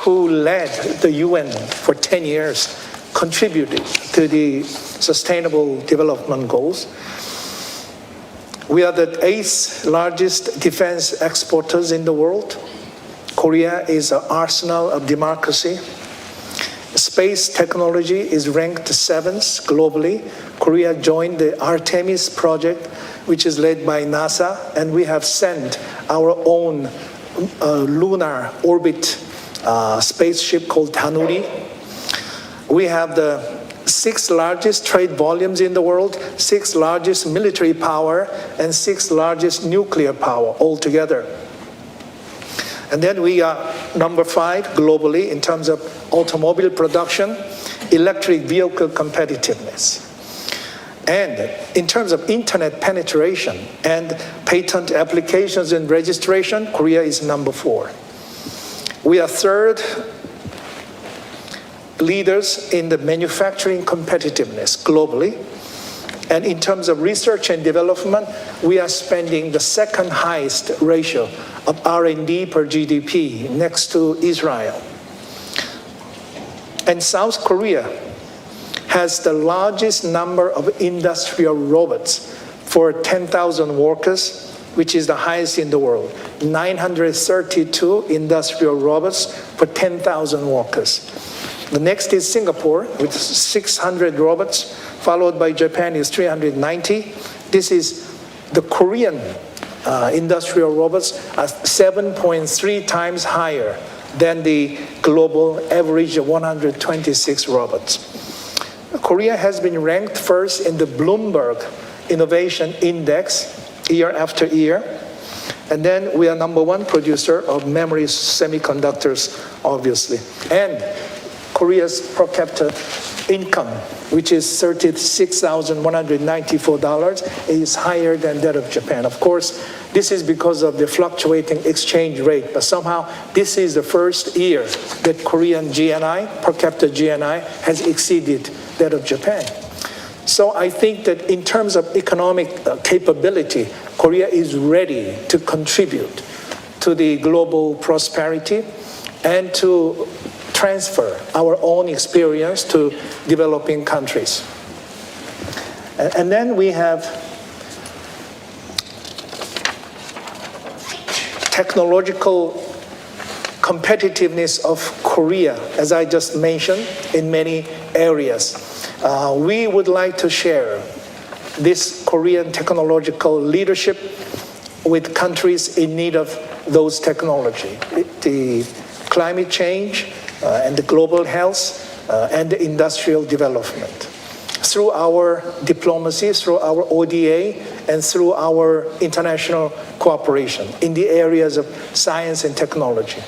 Speaker 2: who led the UN for 10 years, contributed to the Sustainable Development Goals. We are the 8th largest defense exporters in the world. Korea is an arsenal of democracy. Space technology is ranked 7th globally. Korea joined the Artemis project, which is led by NASA, and we have sent our own lunar orbit spaceship called Danuri. We have the 6th largest trade volumes in the world, 6th largest military power, and 6th largest nuclear power altogether. And then we are number 5 globally in terms of automobile production, electric vehicle competitiveness. And in terms of internet penetration and patent applications and registration, Korea is number 4. We are 3rd leaders in the manufacturing competitiveness globally. And in terms of research and development, we are spending the 2nd highest ratio of R&D per GDP next to Israel. And South Korea has the largest number of industrial robots for 10,000 workers, which is the highest in the world. 932 industrial robots for 10,000 workers. The next is Singapore with 600 robots, followed by Japan is 390. This is the Korean industrial robots are 7.3 times higher than the global average of 126 robots. Korea has been ranked first in the Bloomberg Innovation Index year after year. And then we are number 1 producer of memory semiconductors, obviously. And Korea's per capita income, which is $36,194, is higher than that of Japan. Of course, this is because of the fluctuating exchange rate, but somehow this is the first year that Korean GNI, per capita GNI, has exceeded that of Japan. So I think that in terms of economic capability, Korea is ready to contribute to the global prosperity and to transfer our own experience to developing countries. And then we have technological competitiveness of Korea, as I just mentioned, in many areas. We would like to share this Korean technological leadership with countries in need of those technology. The climate change, and the global health, and the industrial development. through our diplomacy, through our ODA, and through our international cooperation in the areas of science and technology.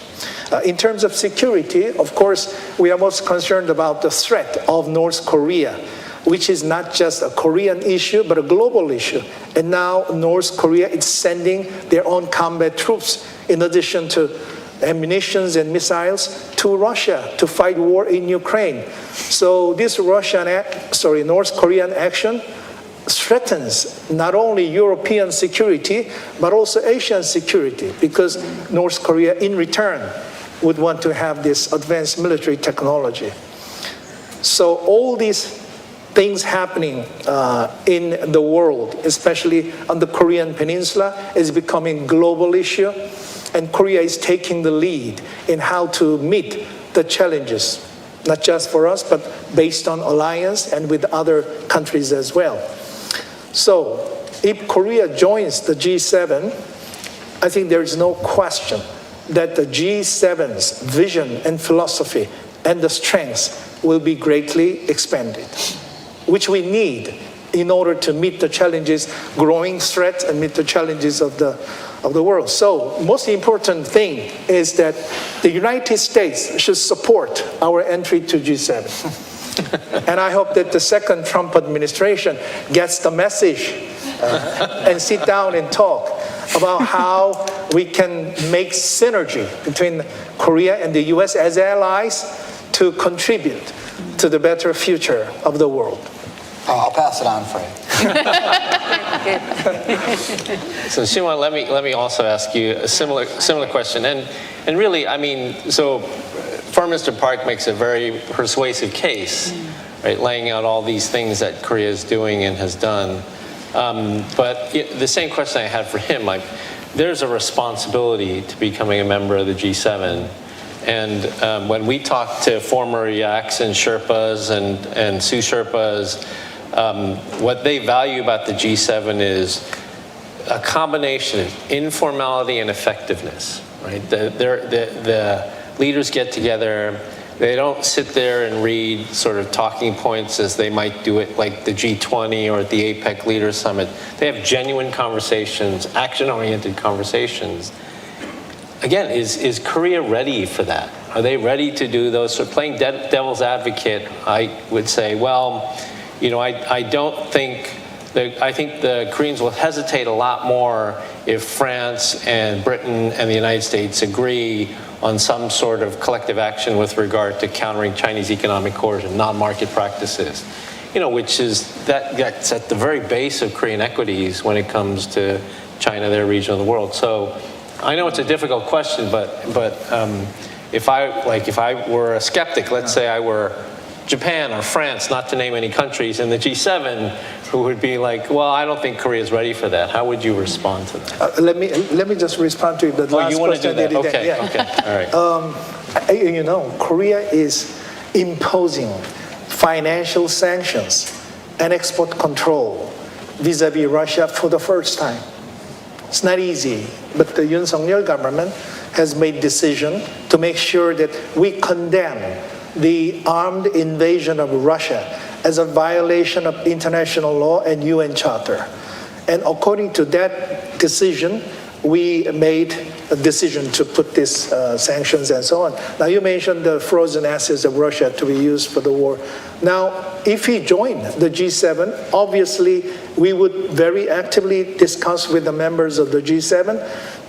Speaker 2: In terms of security, of course, we are most concerned about the threat of North Korea, which is not just a Korean issue, but a global issue. And now North Korea is sending their own combat troops, in addition to ammunitions and missiles, to Russia to fight war in Ukraine. So this North Korean action threatens not only European security, but also Asian security, because North Korea, in return, would want to have this advanced military technology. So all these things happening in the world, especially on the Korean Peninsula, is becoming a global issue, and Korea is taking the lead in how to meet the challenges, not just for us, but based on alliance and with other countries as well. So if Korea joins the G7, I think there is no question that the G7's vision and philosophy and the strengths will be greatly expanded, which we need in order to meet the challenges, growing threats, and meet the challenges of the world. So most important thing is that the United States should support our entry to G7. And I hope that the second Trump administration gets the message and sit down and talk about how we can make synergy between Korea and the US as allies to contribute to the better future of the world.
Speaker 4: I'll pass it on, Fred.
Speaker 1: So Shin-wha, let me also ask you a similar question. And really, I mean, so Foreign Minister Park makes a very persuasive case, right, laying out all these things that Korea is doing and has done. But the same question I had for him, like, there's a responsibility to becoming a member of the G7. And when we talk to former yaks and Sherpas and Sioux Sherpas, what they value about the G7 is a combination of informality and effectiveness, right? The leaders get together. They don't sit there and read sort of talking points as they might do it like the G20 or at the APEC Leaders Summit. They have genuine conversations, action-oriented conversations. Again, is Korea ready for that? Are they ready to do those? So playing devil's advocate, I would say, well, you know, I think the Koreans will hesitate a lot more if France and Britain and the United States agree on some sort of collective action with regard to countering Chinese economic coercion, non-market practices, you know, which is that's at the very base of Korean equities when it comes to China, their region of the world. So I know it's a difficult question, but if I were a skeptic, let's say I were Japan or France, not to name any countries in the G7, who would be like, well, I don't think Korea is ready for that. How would you respond to that?
Speaker 2: Let me just respond to the last
Speaker 1: you want to do
Speaker 2: question.
Speaker 1: that? Okay,
Speaker 2: Yeah.
Speaker 1: okay, all right.
Speaker 2: You know, Korea is imposing financial sanctions and export control vis-a-vis Russia for the first time. It's not easy, but the Yoon Suk-yeol government has made decision to make sure that we condemn the armed invasion of Russia as a violation of international law and UN Charter. And according to that decision, we made a decision to put these sanctions and so on. Now, you mentioned the frozen assets of Russia to be used for the war. Now, if we join the G7, obviously, we would very actively discuss with the members of the G7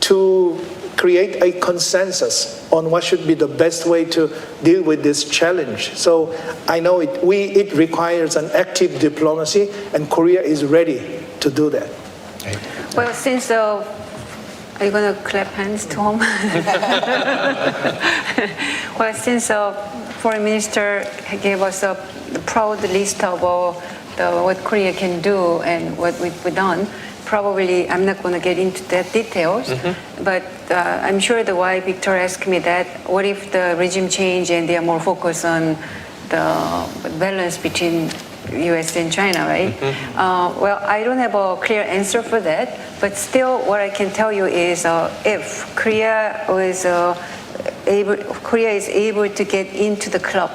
Speaker 2: to create a consensus on what should be the best way to deal with this challenge. So I know it requires an active diplomacy, and Korea is ready to do that.
Speaker 3: Well, since are you going to clap hands, Tom? Well, since Foreign Minister gave us a proud list of what Korea can do and what we've done, probably I'm not going to get into the details, but I'm sure the why Victor asked me that, what if the regime change and they are more focused on the balance between US and China, right? Well, I don't have a clear answer for that, but still what I can tell you is if Korea is able to get into the club,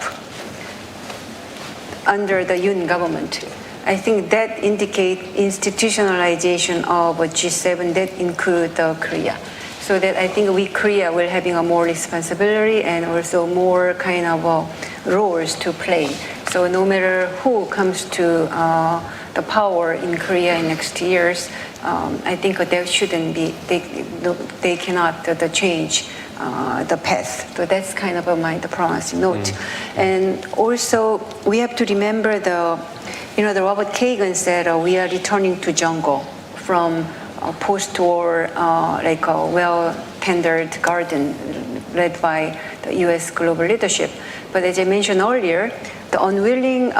Speaker 3: under the Yoon government. I think that indicates institutionalization of G7 that include Korea. So that I think we, Korea, will having a more responsibility and also more kind of roles to play. So no matter who comes to the power in Korea in next years, I think there shouldn't be, they cannot change the path. So that's kind of the promising note. And also we have to remember the Robert Kagan said we are returning to jungle from post-war, like a well-tendered garden led by the U.S. global leadership. But as I mentioned earlier, the unwilling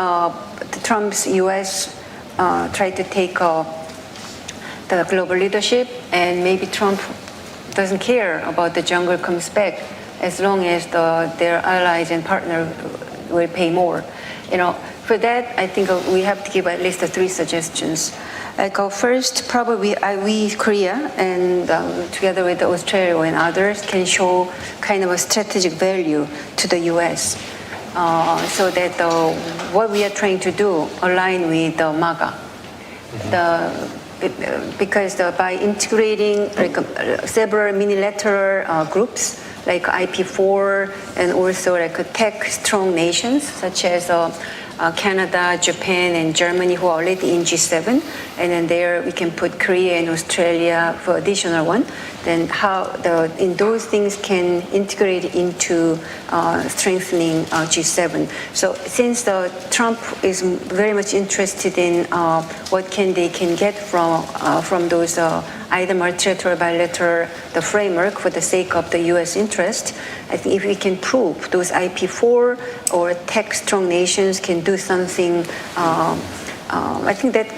Speaker 3: Trump's U.S. tried to take the global leadership, and maybe Trump doesn't care about the jungle comes back as long as their allies and partners will pay more. For that, I think we have to give at least 3 suggestions. Like first, probably we Korea, and together with Australia and others, can show kind of a strategic value to the U.S. So that what we are trying to do align with the MAGA. Because by integrating several unilateral groups like IP4 and also like tech-strong nations such as Canada, Japan, and Germany, who are already in G7, and then there we can put Korea and Australia for additional one. Then how in those things can integrate into strengthening G7. So since Trump is very much interested in what they can get from those either multilateral or bilateral, the framework for the sake of the U.S. interest, I think if we can prove those IP4 or tech-strong nations can do something, I think that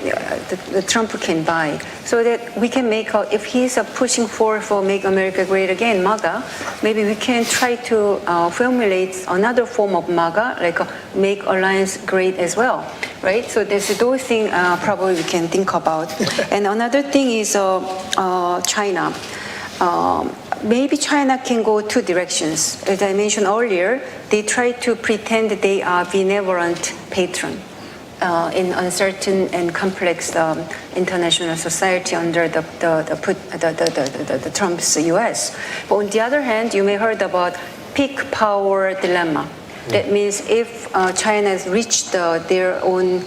Speaker 3: the Trump can buy. So that we can make, if he's pushing for Make America Great Again, MAGA, maybe we can try to formulate another form of MAGA, like Make Alliance Great as well, right? So there's those things probably we can think about. And another thing is China. Maybe China can go 2 directions. As I mentioned earlier, they try to pretend that they are benevolent patron in uncertain and complex international society under the Trump's U.S. But on the other hand, you may have heard about peak power dilemma. That means if China has reached their own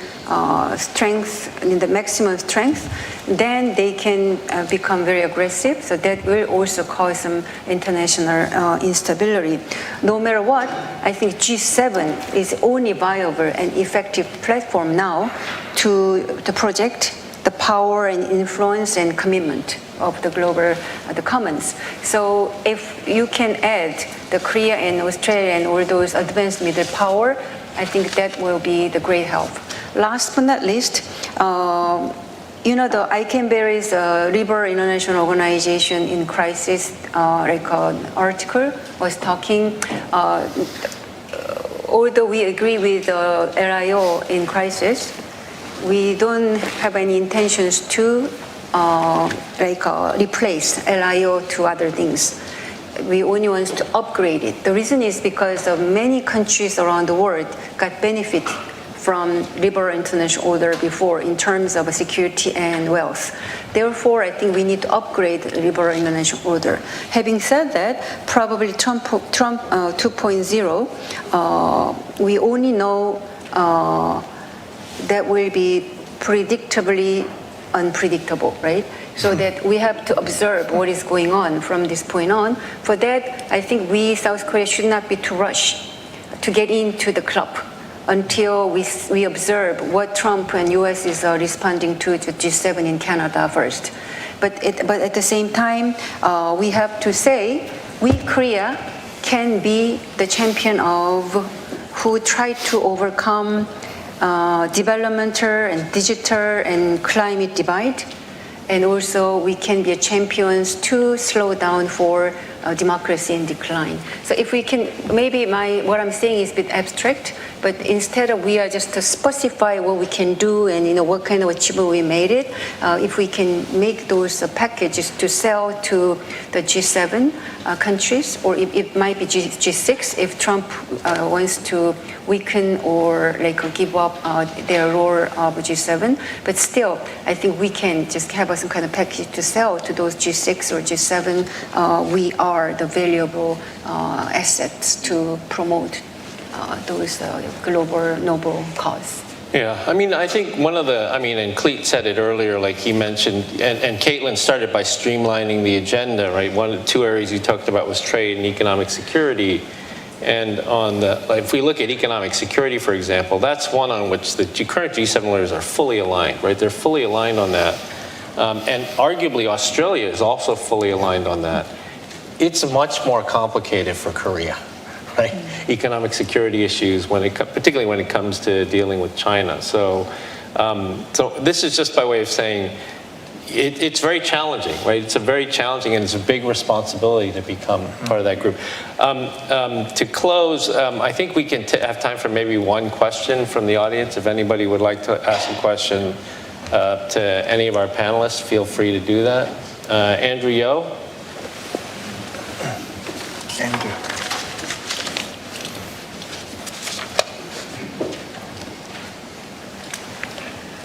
Speaker 3: strength, the maximum strength, then they can become very aggressive. So that will also cause some international instability. No matter what, I think G7 is only viable and effective platform now to project the power and influence and commitment of the global, the commons. So if you can add the Korea and Australia and all those advanced middle power, I think that will be the great help. Last but not least, the Icanberry's Liberal International Organization in Crisis, article was talking, although we agree with LIO in crisis, we don't have any intentions to replace LIO to other things. We only want to upgrade it. The reason is because many countries around the world got benefit from liberal international order before in terms of security and wealth. Therefore, I think we need to upgrade the liberal international order. Having said that, probably Trump 2.0, we only know that will be predictably unpredictable, right? So that we have to observe what is going on from this point on. For that, I think we, South Korea, should not be too rushed to get into the club until we observe what Trump and U.S. is responding to G7 in Canada first. But at the same time, we have to say, we, Korea, can be the champion of who try to overcome developmental and digital and climate divide. And also we can be champions to slow down for democracy in decline. So if we can, maybe what I'm saying is a bit abstract. but instead of we are just to specify what we can do and what kind of achievement we made it, if we can make those packages to sell to the G7 countries, or it might be G6 if Trump wants to weaken or give up their role of G7. But still, I think we can just have some kind of package to sell to those G6 or G7. We are the valuable assets to promote those global noble cause.
Speaker 1: Yeah, I mean, I think and Clete said it earlier, like he mentioned, and Caitlin started by streamlining the agenda, right? One of the two areas you talked about was trade and economic security. And if we look at economic security, for example, that's one on which the current G7 leaders are fully aligned, right? They're fully aligned on that. And arguably, Australia is also fully aligned on that. It's much more complicated for Korea, right? Economic security issues, particularly when it comes to dealing with China. So this is just by way of saying it's very challenging, right? It's a very challenging and it's a big responsibility to become part of that group. To close, I think we can have time for maybe one question from the audience. If anybody would like to ask a question to any of our panelists, feel free to do that. Andrew Yo.
Speaker 2: Andrew.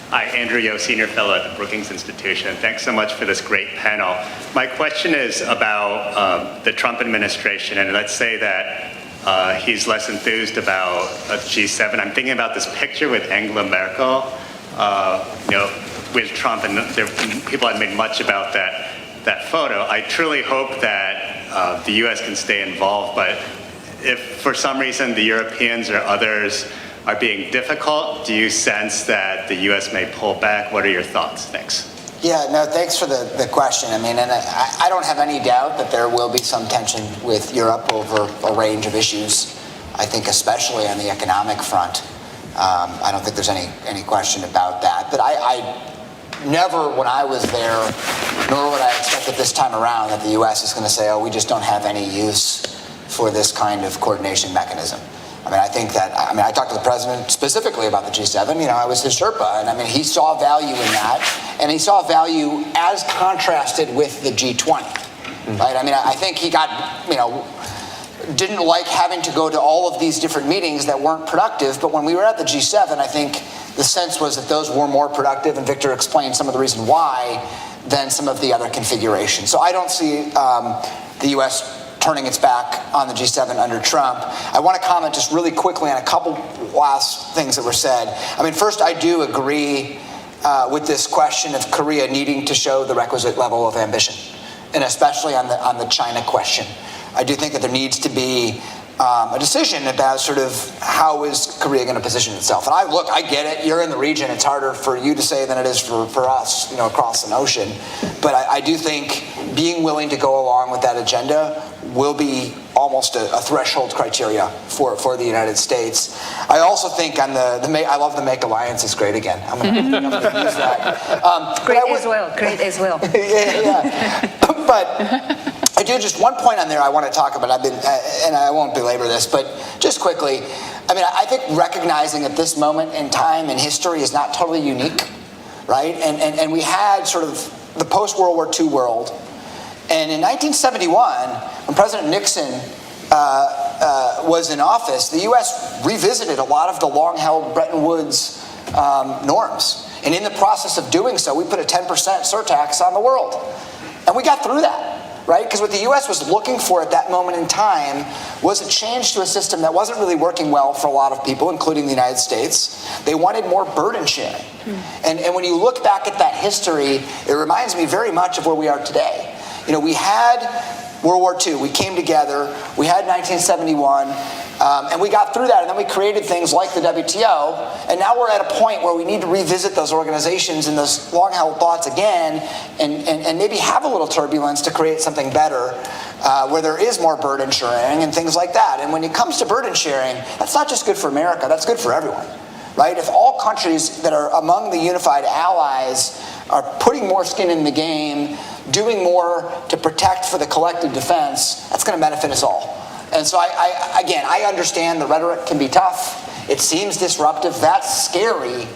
Speaker 6: Hi, Andrew Yo, Senior Fellow at the Brookings Institution. Thanks so much for this great panel. My question is about the Trump administration, and let's say that he's less enthused about a G7. I'm thinking about this picture with Angela Merkel, with Trump, and people have made much about that photo. I truly hope that the U.S. can stay involved, but if for some reason the Europeans or others are being difficult, do you sense that the U.S. may pull back? What are your thoughts? Thanks.
Speaker 4: Yeah, no, thanks for the question. I mean, and I don't have any doubt that there will be some tension with Europe over a range of issues. I think especially on the economic front. I don't think there's any question about that. But I never, when I was there, nor would I expect at this time around that the U.S. is going to say, oh, we just don't have any use for this kind of coordination mechanism. I I talked to the president specifically about the G7. I was his Sherpa, and he saw value in that, and he saw value as contrasted with the G20, right? I think he got, didn't like having to go to all of these different meetings that weren't productive, but when we were at the G7, I think the sense was that those were more productive, and Victor explained some of the reason why than some of the other configurations. So I don't see the U.S. turning its back on the G7 under Trump. I want to comment just really quickly on a couple last things that were said. First, I do agree with this question of Korea needing to show the requisite level of ambition, and especially on the China question. I do think that there needs to be a decision about sort of how is Korea going to position itself. And I get it. You're in the region. It's harder for you to say than it is for us, across an ocean. But I do think being willing to go along with that agenda will be almost a threshold criteria for the United States. I also think on I love the Make Alliances Great Again. I'm going to use that.
Speaker 3: Great as well.
Speaker 4: Yeah. But I do just one point on there I want to talk about. And I won't belabor this, but just quickly, I think recognizing at this moment in time in history is not totally unique, right? And we had sort of the post-World War II world. And in 1971, when President Nixon was in office, the U.S. revisited a lot of the long-held Bretton Woods norms. And in the process of doing so, we put a 10% surtax on the world. And we got through that. Right? Because what the U.S. was looking for at that moment in time was a change to a system that wasn't really working well for a lot of people, including the United States. They wanted more burden sharing. And when you look back at that history, it reminds me very much of where we are today. We had World War II. We came together. We had 1971. And we got through that. And then we created things like the WTO. And now we're at a point where we need to revisit those organizations and those long-held thoughts again and maybe have a little turbulence to create something better where there is more burden sharing and things like that. And when it comes to burden sharing, that's not just good for America. That's good for everyone. Right? If all countries that are among the unified allies are putting more skin in the game, doing more to protect for the collective defense, that's going to benefit us all. And so, I understand the rhetoric can be tough. It seems disruptive. That's scary.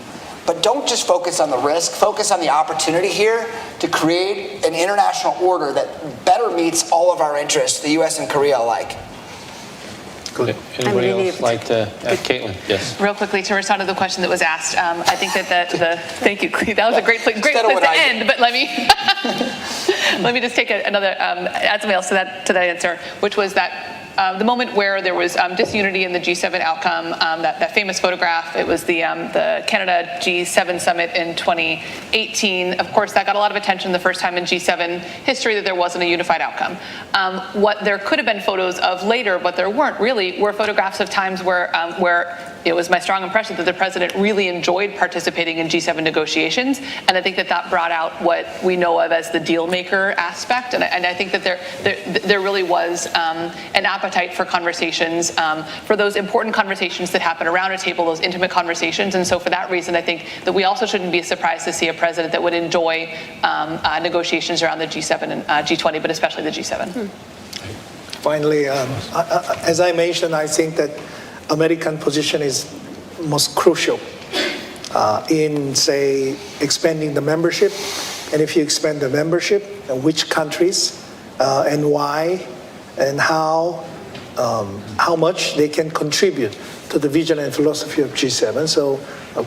Speaker 4: But don't just focus on the risk. Focus on the opportunity here to create an international order that better meets all of our interests, the U.S. and Korea alike.
Speaker 1: Good. Anybody else like to? Caitlin, yes.
Speaker 5: Real quickly to respond to the question that was asked, I think that thank you, Clete. That was a great place to end. But let me let me just take another add something else to that answer, which was that. The moment where there was disunity in the G7 outcome, that famous photograph, it was the Canada G7 summit in 2018. Of course, that got a lot of attention the first time in G7 history that there wasn't a unified outcome. What there could have been photos of later, but there weren't really, were photographs of times where it was my strong impression that the president really enjoyed participating in G7 negotiations, and I think that brought out what we know of as the deal maker aspect, and I think that there really was an appetite for conversations, for those important conversations that happen around a table, those intimate conversations, and so for that reason, I think that we also shouldn't be surprised to see a president that would enjoy negotiations around the G7 and G20, but especially the G7.
Speaker 2: Finally, as I mentioned, I think that American position is most crucial in, say, expanding the membership. And if you expand the membership, which countries and why and how much they can contribute to the vision and philosophy of G7. So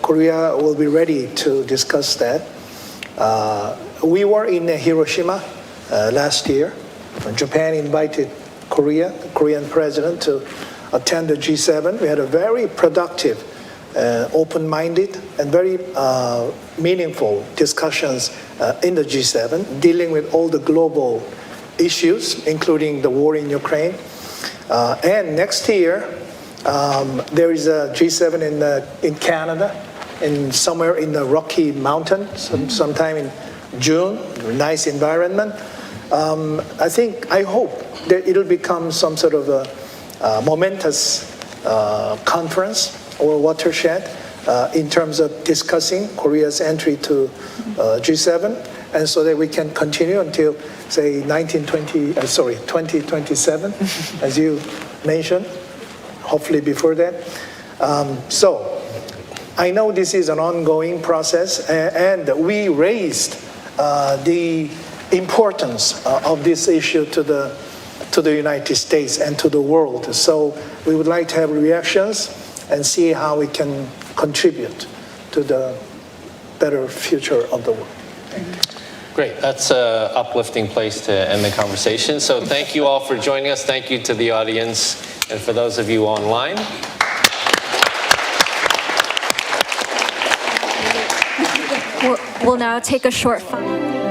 Speaker 2: Korea will be ready to discuss that. We were in Hiroshima last year. Japan invited Korea, the Korean president, to attend the G7. We had a very productive, open-minded, and very meaningful discussions in the G7, dealing with all the global issues, including the war in Ukraine. And next year, there is a G7 in Canada, somewhere in the Rocky Mountain, sometime in June. Nice environment. I hope that it'll become some sort of a momentous conference or watershed in terms of discussing Korea's entry to G7, and so that we can continue until, say, 2027, as you mentioned, hopefully before that. So I know this is an ongoing process, and we raised the importance of this issue to the United States and to the world. So we would like to have reactions and see how we can contribute to the better future of the world.
Speaker 1: Great. That's an uplifting place to end the conversation. So thank you all for joining us. Thank you to the audience and for those of you online.
Speaker 7: We'll now take a short 5-minute